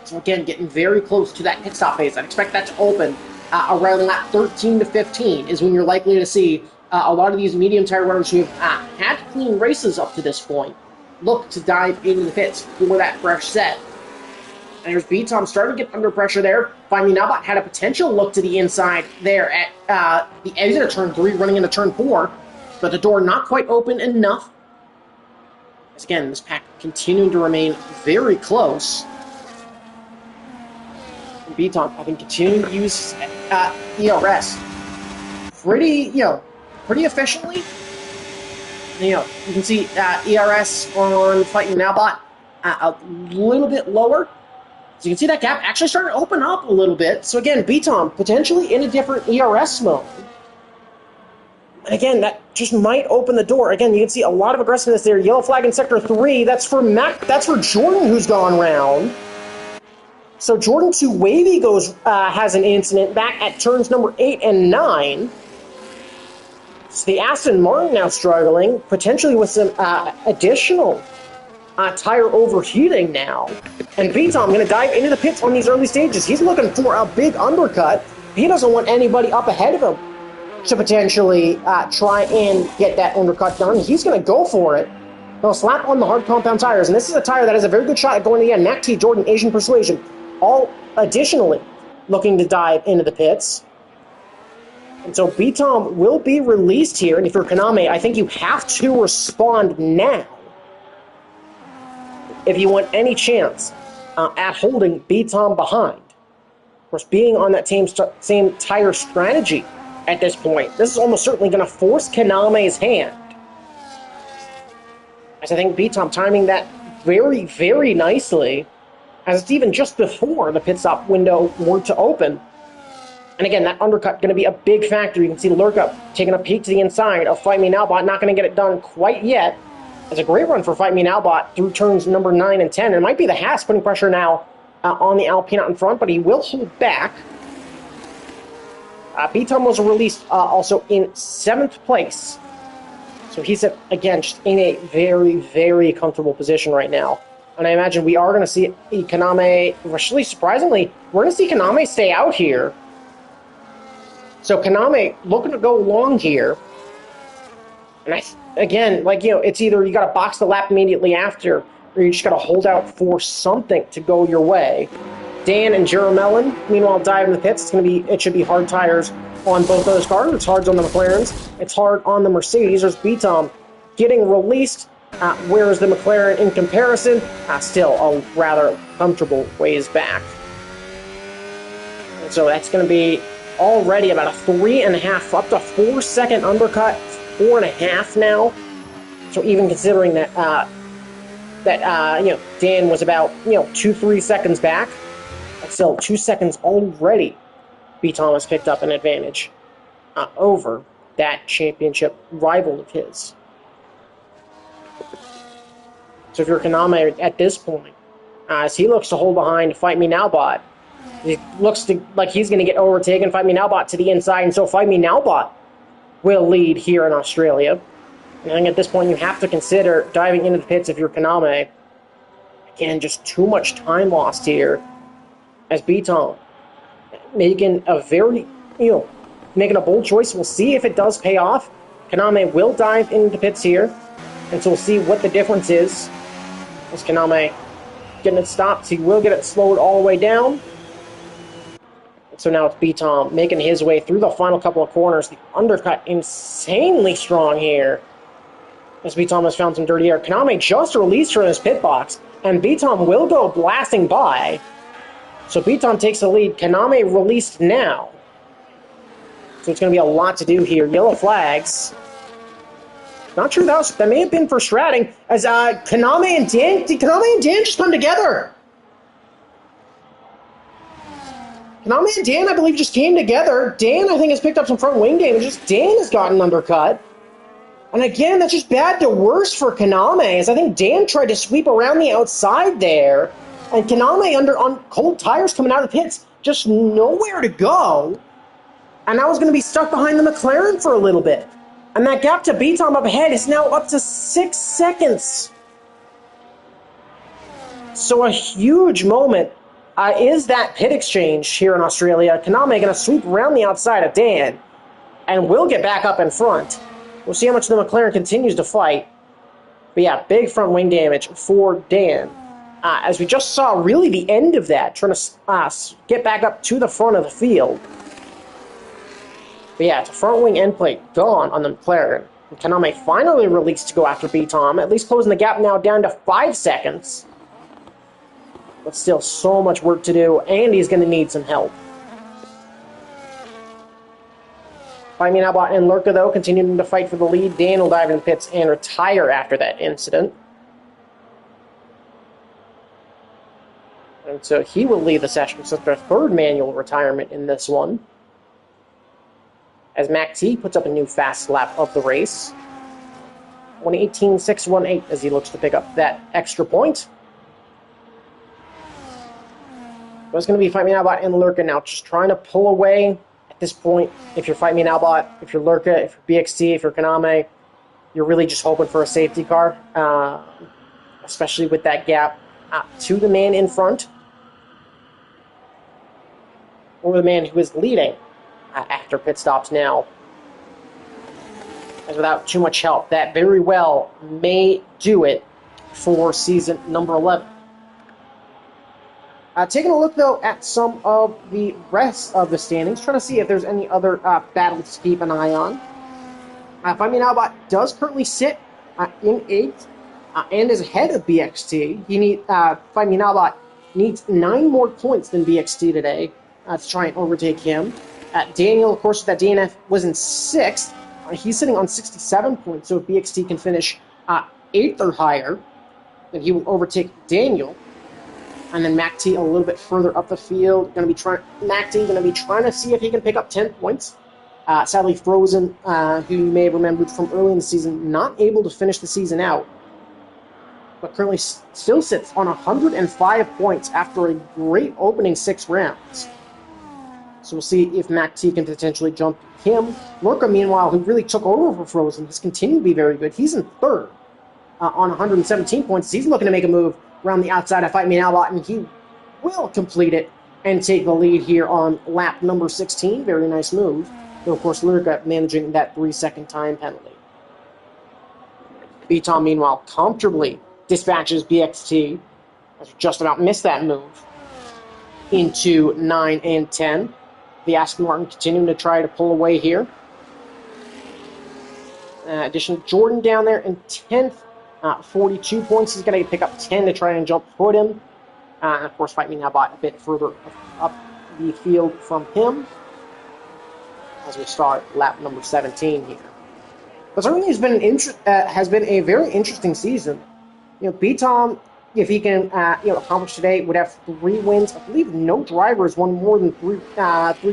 So again, getting very close to that pit stop phase. I'd expect that to open around lap 13 to 15 is when you're likely to see a lot of these medium tire runners who have had clean races up to this point look to dive into the pits for that fresh set. And there's B-Tom starting to get under pressure there. Finally, Nabot had a potential look to the inside there at the exit of turn 3, running into turn 4, but the door not quite open enough. As again, this pack continuing to remain very close. And B-Tom, I think, continuing to use ERS pretty efficiently. You can see ERS on Fighting Nowbot a little bit lower. So you can see that gap actually starting to open up a little bit. So again, B-Tom potentially in a different ERS mode. And again, that just might open the door. Again, you can see a lot of aggressiveness there. Yellow flag in sector 3. That's for Jordan, who's gone round. So Jordan 2 Wavy has an incident back at turns number 8 and 9. So the Aston Martin now struggling, potentially with some additional tire overheating now. And B-Tom going to dive into the pits on these early stages. He's looking for a big undercut. He doesn't want anybody up ahead of him to potentially try and get that undercut done. He's going to go for it. He'll slap on the hard compound tires. And this is a tire that has a very good shot at going to the end. Mac T, Jordan, Asian Persuasion, all additionally looking to dive into the pits. And so B-Tom will be released here, and if you're Kaname, I think you have to respond now if you want any chance at holding B-Tom behind. Of course, being on that same tire strategy at this point, this is almost certainly going to force Kaname's hand. As I think B-Tom timing that very, very nicely, as it's even just before the pit stop window were to open. And again, that undercut going to be a big factor. You can see Lurka taking a peek to the inside of Fight Me Nowbot. Not going to get it done quite yet. It's a great run for Fight Me Nowbot through turns number 9 and 10. It might be the Haas putting pressure now on the Alpine out in front, but he will hold back. B-Tom was released also in 7th place. So he's, again, just in a very, very comfortable position right now. And I imagine we are going to see Kaname, actually surprisingly, we're going to see Kaname stay out here. So Kaname looking to go long here. And again, like, it's either you got to box the lap immediately after, or you just got to hold out for something to go your way. Dan and Melon, meanwhile, dive in the pits. It should be hard tires on both those cars. It's hard on the McLarens. It's hard on the Mercedes. There's B-Tom getting released, whereas the McLaren, in comparison, still a rather comfortable ways back. And so that's going to be already about a 3.5, up to 4 second undercut, 4.5 now. So even considering that Dan was about 2-3 seconds back, but still 2 seconds already. B. Thomas picked up an advantage over that championship rival of his. So if you're Kaname at this point, as he looks to hold behind Fight Me Now Bot, it looks like he's going to get overtaken. Fight Me Now Bot to the inside, and so Fight Me Now Bot will lead here in Australia. And I think at this point you have to consider diving into the pits if you're Kaname. Again, just too much time lost here as B-Tom making a very, making a bold choice. We'll see if it does pay off. Kaname will dive into the pits here, and so we'll see what the difference is. As Kaname getting it stopped, he will get it slowed all the way down. So now it's B-Tom making his way through the final couple of corners. The undercut insanely strong here, as B-Tom has found some dirty air. Kaname just released from his pit box, and B-Tom will go blasting by. So B-Tom takes the lead. Kaname released now. So it's going to be a lot to do here. Yellow flags. Not sure that may have been for stratting, as Kaname and Dan, did Kaname and Dan just come together? Kaname and Dan, I believe, just came together. Dan, I think, has picked up some front wing damage. Just Dan has gotten undercut. And again, that's just bad to worse for Kaname, as I think Dan tried to sweep around the outside there. And Kaname on cold tires coming out of the pits, just nowhere to go. And I was going to be stuck behind the McLaren for a little bit. And that gap to B-Tom up ahead is now up to 6 seconds. So a huge moment is that pit exchange here in Australia. Kaname going to sweep around the outside of Dan and will get back up in front. We'll see how much the McLaren continues to fight. But yeah, big front wing damage for Dan. As we just saw really the end of that, trying to get back up to the front of the field. But yeah, it's a front wing end plate gone on the McLaren. And Kaname finally released to go after B-Tom, at least closing the gap now down to 5 seconds. But still so much work to do, and he's going to need some help. Fight Me Now Bot and Lurka, though, continuing to fight for the lead. Dan will dive in the pits and retire after that incident. And so he will leave the session. So it's their third manual retirement in this one. As Mac T puts up a new fast lap of the race. 1:18.618 as he looks to pick up that extra point. But it's going to be Fight Me Now Bot and Lurka now, just trying to pull away at this point. If you're Fight Me Now Bot, if you're Lurka, if you're BXT, if you're Kaname, you're really just hoping for a safety car, especially with that gap to the man in front, or the man who is leading after pit stops now. As without too much help, that very well may do it for season number 11. Taking a look, though, at some of the rest of the standings, trying to see if there's any other battles to keep an eye on. Fight Me Now Bot does currently sit in 8th and is ahead of BXT. Fight Me Now Bot needs 9 more points than BXT today to try and overtake him. Daniel, of course, that DNF was in 6th. He's sitting on 67 points, so if BXT can finish 8th or higher, then he will overtake Daniel. And then Mac T a little bit further up the field. Mac T going to be trying to see if he can pick up 10 points. Sadly, Frozen, who you may have remembered from early in the season, not able to finish the season out, but currently still sits on 105 points after a great opening 6 rounds. So we'll see if Mac T can potentially jump him. Lurka, meanwhile, who really took over for Frozen, has continued to be very good. He's in 3rd on 117 points. He's looking to make a move around the outside of Fight Me Now Bot, and he will complete it and take the lead here on lap number 16. Very nice move. Though, of course, Lurka managing that 3-second time penalty. B-Tom, meanwhile, comfortably dispatches BXT, as just about missed that move, into 9 and 10. The Aston Martin continuing to try to pull away here. Addition, Jordan down there in 10th, 42 points. He's going to pick up 10 to try and jump him. And of course, Fight Me Now Bot a bit further up the field from him as we start lap number 17 here. But certainly has been a very interesting season. B-Tom, if he can accomplish today, would have 3 wins. I believe no driver has won more than 3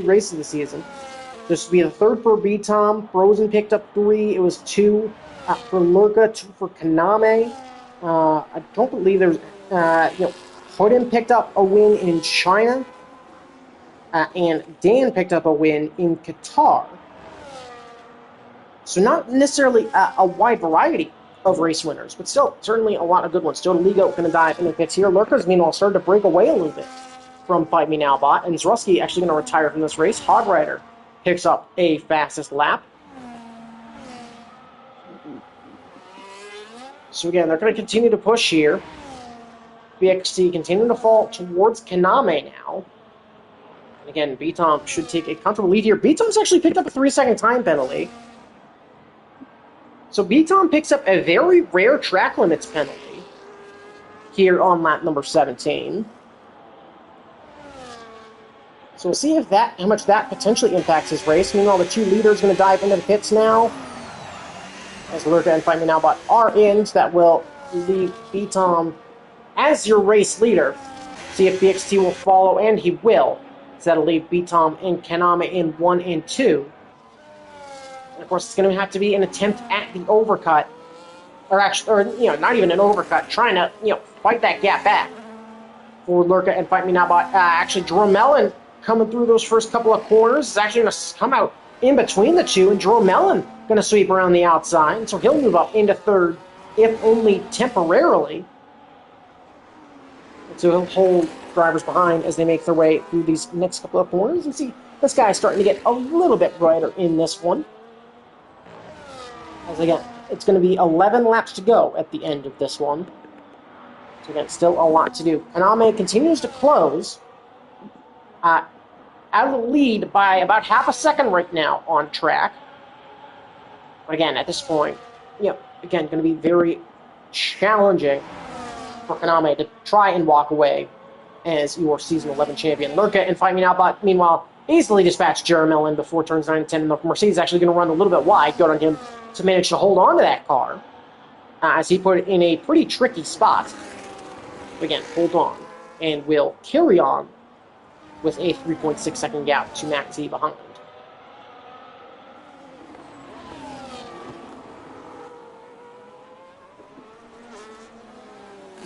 races this season. This would be the 3rd for B-Tom. Frozen picked up 3. It was 2 for Lurka, 2 for Kaname. I don't believe there's Hoden picked up a win in China, and Dan picked up a win in Qatar. So not necessarily a wide variety of race winners, but still certainly a lot of good ones. Joe Ligo going to dive in the pits here. Lurka's meanwhile started to break away a little bit from Fight Me Now Bot, and Zrusky actually going to retire from this race. Hog Rider picks up a fastest lap. So again, they're going to continue to push here. BXT continuing to fall towards Kaname now. And again, B-Tom should take a comfortable lead here. B-Tom's actually picked up a 3-second time penalty. So B-Tom picks up a very rare track limits penalty here on lap number 17. So we'll see if how much that potentially impacts his race. Meanwhile, the 2 leaders going to dive into the pits now. As Lurka and Fight Me Now Bot are in, so that will leave B-Tom as your race leader. See if BXT will follow, and he will. So that'll leave B-Tom and Kaname in 1 and 2. And of course, it's going to have to be an attempt at the overcut, or not even an overcut, trying to fight that gap back for Lurka and Fight Me Now Bot. Actually, Jerome Mellon coming through those first couple of corners is actually going to come out in between the 2, and Jerome Mellon going to sweep around the outside, so he'll move up into 3rd, if only temporarily. So he'll hold drivers behind as they make their way through these next couple of corners. And see, this guy's starting to get a little bit brighter in this one. As again, it's going to be 11 laps to go at the end of this one. So again, still a lot to do. Kaname continues to close. Out of the lead by about half a second right now on track. But again, at this point, again, going to be very challenging for Kaname to try and walk away as your Season 11 champion. Lurka and Fight Me Now Bot, meanwhile, easily dispatched Jerome Mellon before turns 9 and 10, and the Mercedes actually going to run a little bit wide, good on him to manage to hold on to that car, as he put it in a pretty tricky spot. Again, hold on, and will carry on with a 3.6 second gap to Mac T behind.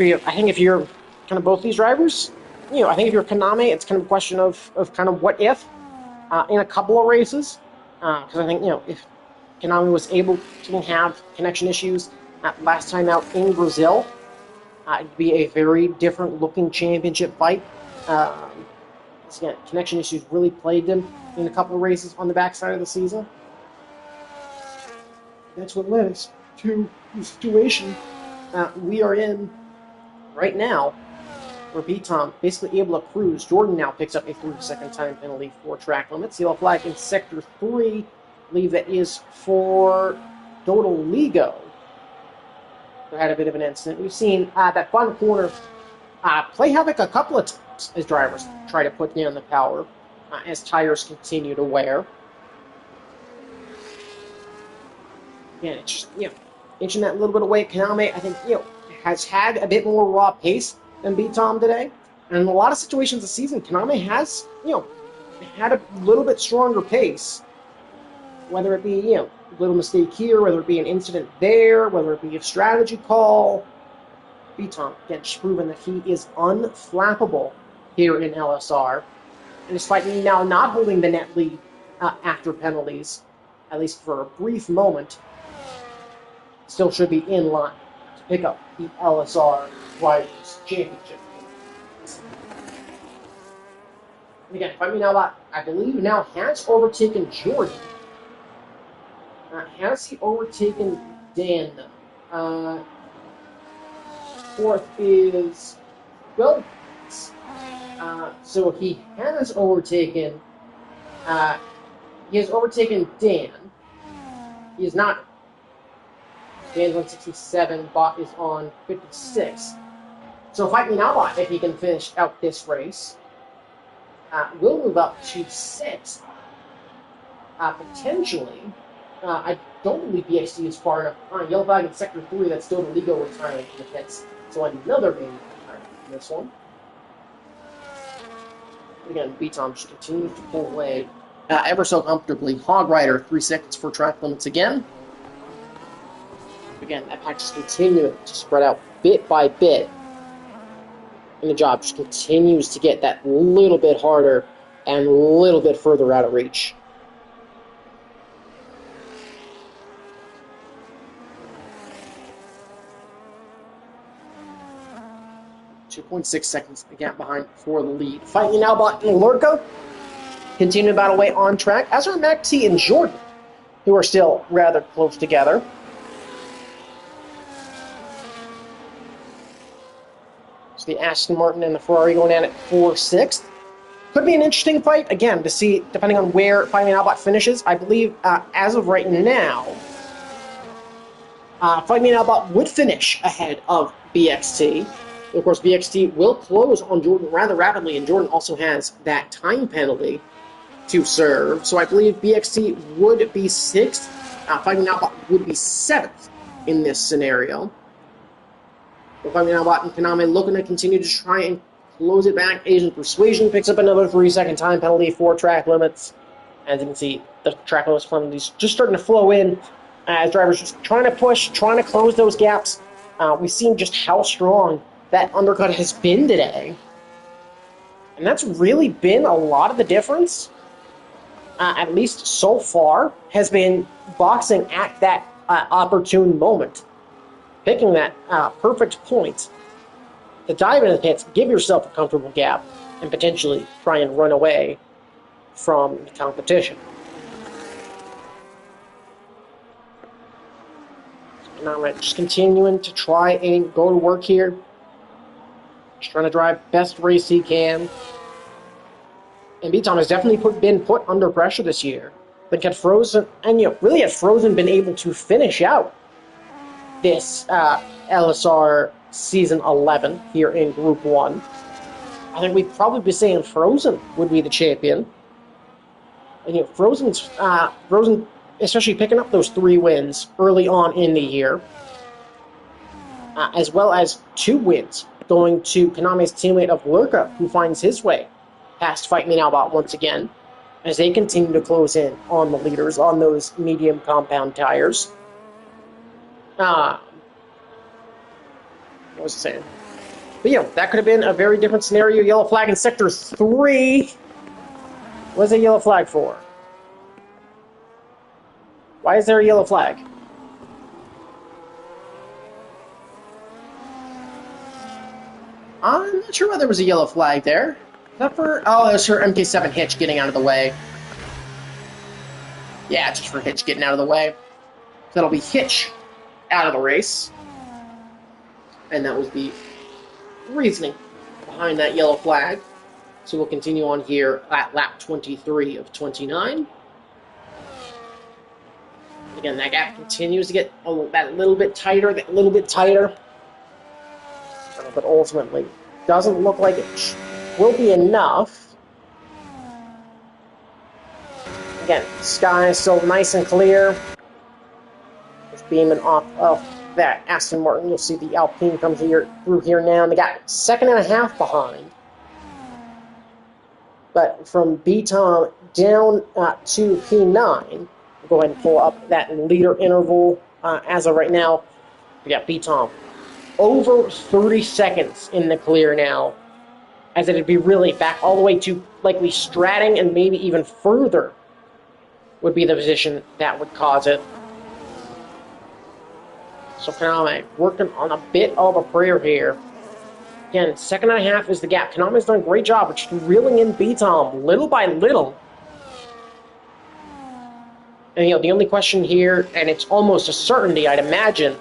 I think if you're kind of both these drivers, I think if you're Kaname, it's kind of a question of kind of what if in a couple of races. Because I think, if Kaname was able to have connection issues last time out in Brazil, it'd be a very different looking championship fight. Again, connection issues really plagued him in a couple of races on the backside of the season. That's what led us to the situation we are in right now, where B-Tom basically able to cruise. Jordan now picks up a 3-second time penalty for track limits. Yellow flag in Sector 3. I believe that is for Dodo Ligo, who had a bit of an incident. We've seen that front corner play havoc a couple of times as drivers try to put down the power as tires continue to wear. Again, it's just, inching that little bit away. Kaname, I think, has had a bit more raw pace than B-Tom today. And in a lot of situations this season, Kaname has, had a little bit stronger pace. Whether it be, a little mistake here, whether it be an incident there, whether it be a strategy call. B-Tom, again, proven that he is unflappable here in LSR. And despite now not holding the net lead after penalties, at least for a brief moment, still should be in line to pick up the LSR Drivers Championship. And again, Fight Me Now Bot, I believe, now has overtaken Jordan. Has he overtaken Dan, though? Fourth is Will. So he has overtaken. He has overtaken Dan. He is not. Dan's on 67. Bot is on 56. So Fight Me Now Bot, if he can finish out this race, will move up to 6th. Potentially. I don't believe BXT is far enough behind. Yellow flag in Sector 3, that's still the Ligo retiring in the pits. So another main retirement in this one. Again, B-Tom just continues to pull away ever so comfortably. Hog Rider, 3 seconds for track limits again. Again, that pack just continuing to spread out bit by bit. And the job just continues to get that little bit harder and a little bit further out of reach. .6 seconds, the gap behind for the lead. Fight Me Now Bot and Lurko continue to battle away on track, as are Mac T and Jordan, who are still rather close together. So the Aston Martin and the Ferrari going at it for 6th. Could be an interesting fight, again, to see, depending on where Fight Me Now Bot finishes. I believe, as of right now, Fight Me Now Bot would finish ahead of BXT. Of course, BXT will close on Jordan rather rapidly, and Jordan also has that time penalty to serve. So I believe BXT would be 6th. Fight Me Now Bot would be 7th in this scenario. But Fight Me Now Bot and Konami looking to continue to try and close it back. Asian Persuasion picks up another 3-second time penalty for track limits. As you can see, the track limits penalties just starting to flow in as drivers just trying to push, trying to close those gaps. We've seen just how strong that undercut has been today. And that's really been a lot of the difference, at least so far, has been boxing at that opportune moment. Picking that perfect point to dive into the pits, give yourself a comfortable gap, and potentially try and run away from the competition. Now we're just continuing to try and go to work here. Just trying to drive best race he can. And B-Tom has definitely been put under pressure this year. But had Frozen, and really had Frozen been able to finish out this LSR Season 11 here in Group 1, I think we'd probably be saying Frozen would be the champion. And Frozen, especially picking up those 3 wins early on in the year, as well as 2 wins going to Konami's teammate of Lurka, who finds his way past Fight Me Now Bot once again, as they continue to close in on the leaders on those medium compound tires. What was I saying? But that could have been a very different scenario. Yellow flag in Sector 3. What is a yellow flag for? Why is there a yellow flag? I'm not sure why there was a yellow flag there. Is that for... Oh, it was for MK7 Hitch getting out of the way. Yeah, it's just for Hitch getting out of the way. That'll be Hitch out of the race. And that was the reasoning behind that yellow flag. So we'll continue on here at lap 23 of 29. Again, that gap continues to get that little bit tighter, but ultimately doesn't look like it will be enough. Again, the sky is still nice and clear. Just beaming off of that Aston Martin. You'll see the Alpine comes through here now, and they got 2.5 seconds behind. But from B-Tom down to P9, we'll go ahead and pull up that leader interval as of right now. We got B-Tom over 30 seconds in the clear now, as it'd be really back all the way to likely stratting, and maybe even further would be the position that would cause it. So Kaname working on a bit of a prayer here. Again, second and a half is the gap. Kaname's done a great job of just reeling in B-Tom little by little. And, the only question here, and it's almost a certainty, I'd imagine,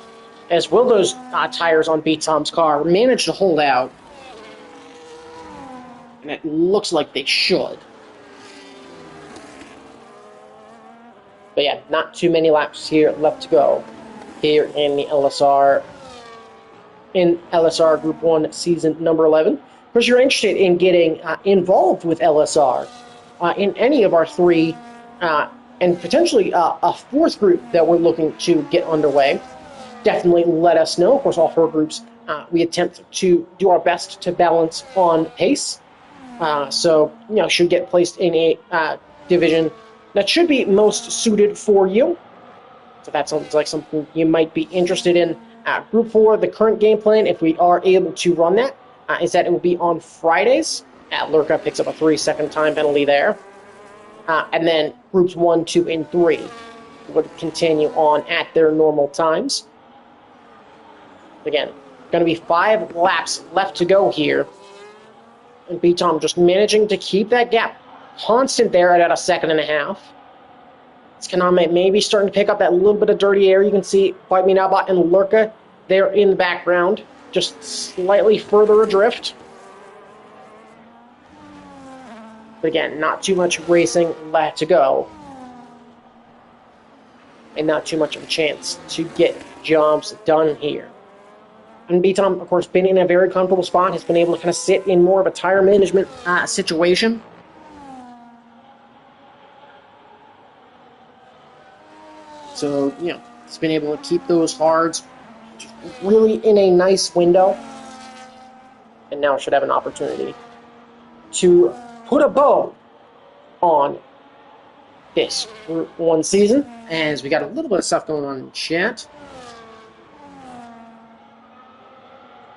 is will those tires on B-Tom's car manage to hold out? And it looks like they should. But yeah, not too many laps here left to go here in the LSR. In LSR Group 1 season number 11. Of course, you're interested in getting involved with LSR in any of our three and potentially a fourth group that we're looking to get underway. Definitely let us know. Of course, all four groups, we attempt to do our best to balance on pace. So, should get placed in a division that should be most suited for you. So that sounds like something you might be interested in. Group 4, the current game plan, if we are able to run that, is that it will be on Fridays. Lurka picks up a 3-second time penalty there. And then groups 1, 2, and 3 would continue on at their normal times. Again, going to be 5 laps left to go here. And B-Tom just managing to keep that gap constant there at a 1.5 seconds. It's Kaname maybe starting to pick up that little bit of dirty air. You can see Fight Me Now Bot and Lurka there in the background, just slightly further adrift. But again, not too much racing left to go. And not too much of a chance to get jobs done here. And B-Tom, of course, been in a very comfortable spot, has been able to kind of sit in more of a tire management situation. So, he's been able to keep those hards really in a nice window. And now should have an opportunity to put a bow on this Group 1 season. As we got a little bit of stuff going on in chat.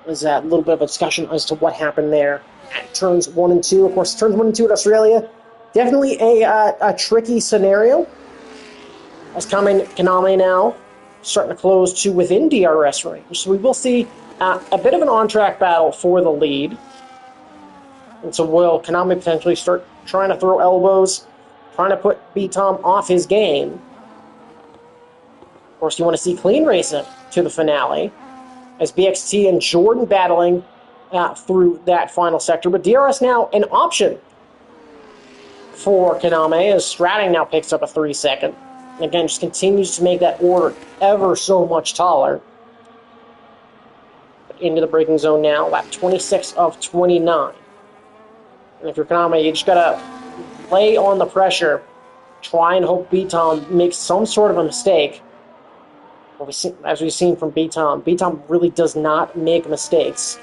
There's a little bit of a discussion as to what happened there at turns 1 and 2. Of course, turns 1 and 2 at Australia, definitely a tricky scenario. As Kaname now starting to close to within DRS range. So we will see a bit of an on-track battle for the lead. And so will Kaname potentially start trying to throw elbows, trying to put B-Tom off his game. Of course, you want to see clean racing to the finale, as BXT and Jordan battling through that final sector. But DRS now an option for Kaname, as Stratting now picks up a 3-second. And again, just continues to make that order ever so much taller. But into the braking zone now, lap 26 of 29. And if you're Kaname, you just gotta lay on the pressure, try and hope B-Tom makes some sort of a mistake. As we've seen from B-Tom really does not make mistakes.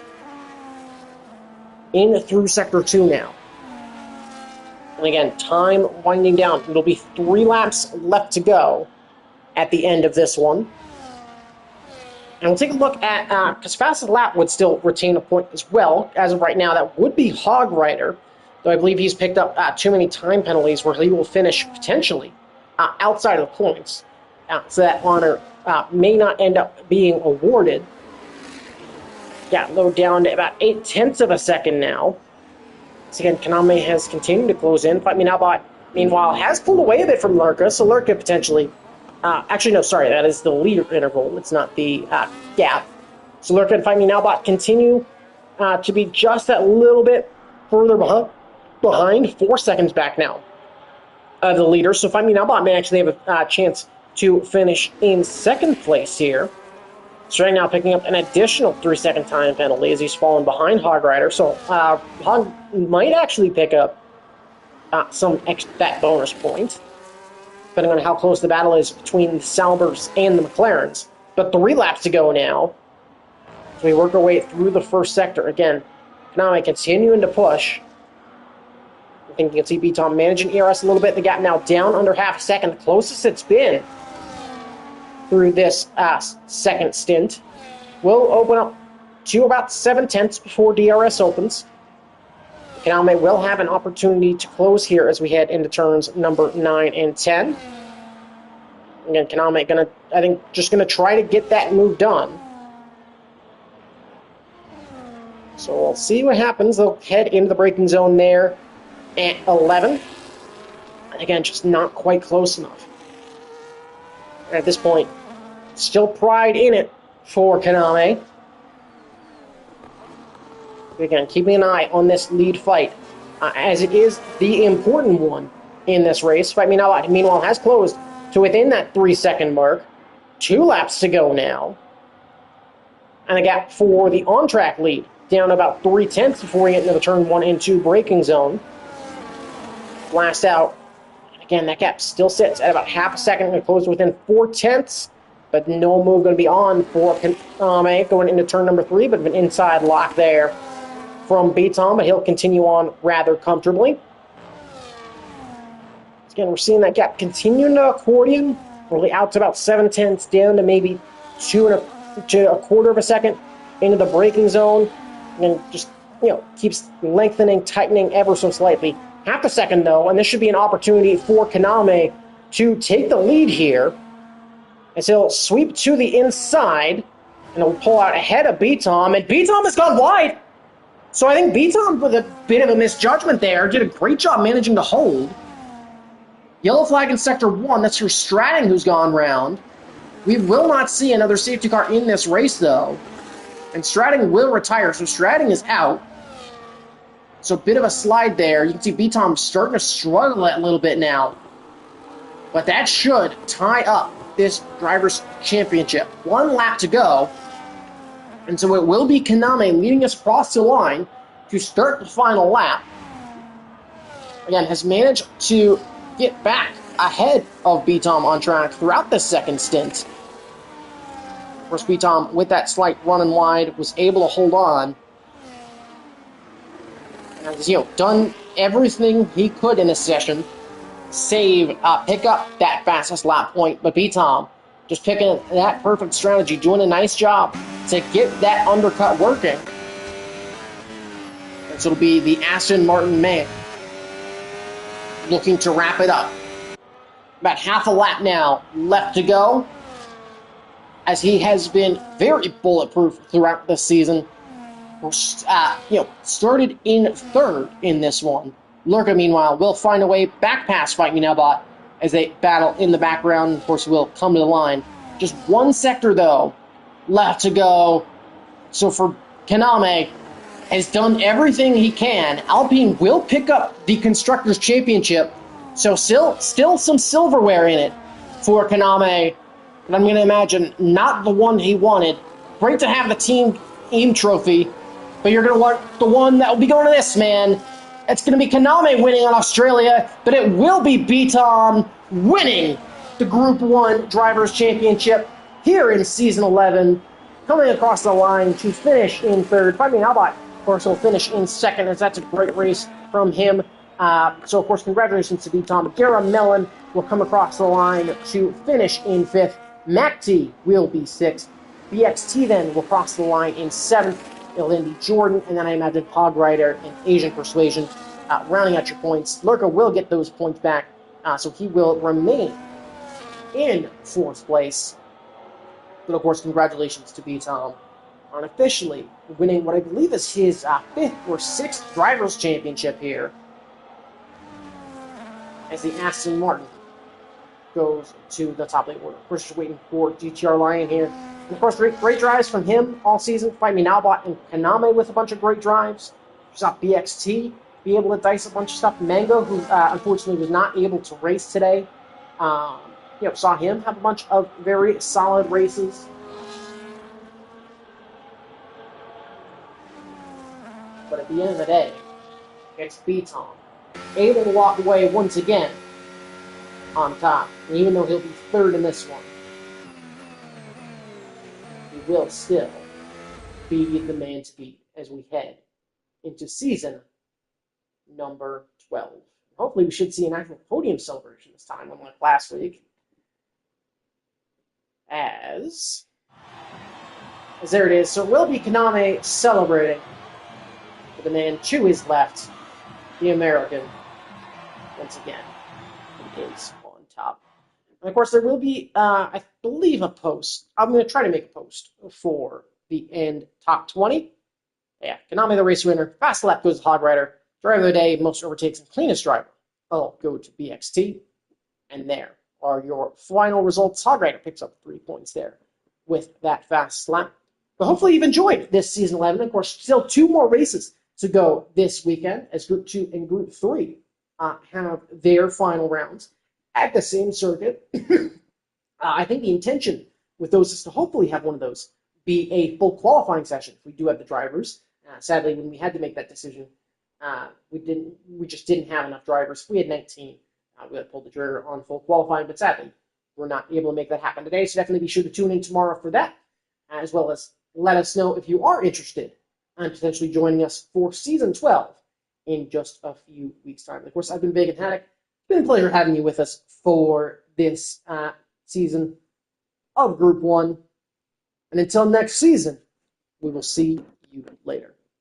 In through Sector 2 now. And again, time winding down. It'll be 3 laps left to go at the end of this one. And we'll take a look at, because fastest lap would still retain a point as well. As of right now, that would be Hog Rider, though I believe he's picked up too many time penalties where he will finish potentially outside of the points. So that honor may not end up being awarded. Got low down to about 0.8 of a second now. So again, Kaname has continued to close in. Fight Me Now Bot, meanwhile, has pulled away a bit from Lurka, so Lurka potentially... actually, no, sorry, that is the leader interval. It's not the gap. So Lurka and Fight Me Now Bot continue to be just that little bit further behind, 4 seconds back now. The leader, so Fight Me Now Bot may actually have a chance to finish in second place here. So right now picking up an additional 3-second time penalty as he's fallen behind Hog Rider. So Hog might actually pick up that bonus point, depending on how close the battle is between the Saubers and the McLarens. But 3 laps to go now. So we work our way through the first sector. Again, Kaname continuing to push. I think you can see B-Tom managing ERS a little bit. The gap now down under half a second, the closest it's been through this second stint. Will open up to about 0.7 before DRS opens. Kaname will have an opportunity to close here as we head into turns number 9 and 10. Again, Kaname gonna, I think, just gonna try to get that move done. So we'll see what happens. They'll head into the braking zone there at 11. Again, just not quite close enough. At this point, still pride in it for Kaname. Again, keeping an eye on this lead fight, as it is the important one in this race. Fight Me Now, meanwhile, has closed to within that 3-second mark. 2 laps to go now. And a gap for the on-track lead, down about 3/10 before we get into the turn 1 and 2 braking zone. Blast out. Again, that gap still sits at about half a second. It closed within 4/10, but no move going to be on for Kaname going into turn number 3, but an inside lock there from Beaton, but he'll continue on rather comfortably. Again, we're seeing that gap continuing to accordion, really out to about 7/10, down to maybe 2.25 of a second into the braking zone, and just, keeps lengthening, tightening ever so slightly. Half a second, though, and this should be an opportunity for Kaname to take the lead here, as he'll sweep to the inside, and he'll pull out ahead of Beaton, and Beaton has gone wide. So I think Beaton, with a bit of a misjudgment there, did a great job managing to hold. Yellow flag in Sector 1, that's for Stratting, who's gone round. We will not see another safety car in this race, though. And Stratting will retire, so Stratting is out. So a bit of a slide there. You can see Beaton starting to struggle a little bit now. But that should tie up this Drivers' Championship. 1 lap to go. And so it will be Kaname leading us across the line to start the final lap. Again, has managed to get back ahead of Beaton on track throughout the second stint. Of course, Beaton, with that slight run and wide, was able to hold on. And has, done everything he could in this session. Pick up that fastest lap point, but Beaton just picking that perfect strategy, doing a nice job to get that undercut working. And so it'll be the Aston Martin man looking to wrap it up. About half a lap now left to go, as he has been very bulletproof throughout this season. Started in third in this one. Lurka, meanwhile, will find a way back past Fight Me Now Bot as they battle in the background. Of course, will come to the line. Just 1 sector, though, left to go. So for Kaname, has done everything he can. Alpine will pick up the Constructors' Championship, so still some silverware in it for Kaname. And I'm going to imagine not the one he wanted. Great to have the Team Aim trophy, but you're going to want the one that will be going to this man. It's going to be Kaname winning on Australia, but it will be Beaton winning the Group 1 Drivers' Championship here in Season 11. Coming across the line to finish in third. Fight Me Now Bot, of course, will finish in second, as that's a great race from him. So, of course, congratulations to Beaton. Gara Mellon will come across the line to finish in fifth. MacT will be sixth. BXT then will cross the line in seventh. It'll then be Jordan, and then I imagine Pog Rider and Asian Persuasion rounding out your points. Lurka will get those points back, so he will remain in fourth place. But, of course, congratulations to Beaton on officially winning what I believe is his fifth or sixth Drivers' Championship here, as the Aston Martin goes to the top of the order. Of course, just waiting for GTR Lion here. And of course, great drives from him all season. Fight Me Now Bot and Kaname with a bunch of great drives. We saw BXT be able to dice a bunch of stuff. Mango, who unfortunately was not able to race today, saw him have a bunch of very solid races. But at the end of the day, it's Beaton able to walk away once again on top. And even though he'll be third in this one, he will still be the man to beat as we head into season number 12. Hopefully we should see an actual podium celebration this time, unlike last week. As there it is. So it will be Kaname celebrating with the man to his left, the American, once again, is on top. And of course, there will be, I believe, a post. I'm going to try to make a post for the end top 20. Yeah, Konami the race winner. Fast lap goes to Hog Rider. Driver of the day, most overtakes, and cleanest driver. I'll go to BXT. And there are your final results. Hog Rider picks up 3 points there with that fast lap. But hopefully you've enjoyed this season 11. Of course, still 2 more races to go this weekend as Group 2 and Group 3 have their final rounds at the same circuit. I think the intention with those is to hopefully have one of those be a full qualifying session. If we do have the drivers. Sadly, when we had to make that decision, we just didn't have enough drivers. If we had 19. We would have pulled the trigger on full qualifying, but sadly, we're not able to make that happen today. So definitely be sure to tune in tomorrow for that, as well as let us know if you are interested in potentially joining us for Season 12 in just a few weeks' time. Of course, I've been Big and Haddock. It's been a pleasure having you with us for this season of Group 1. And until next season, we will see you later.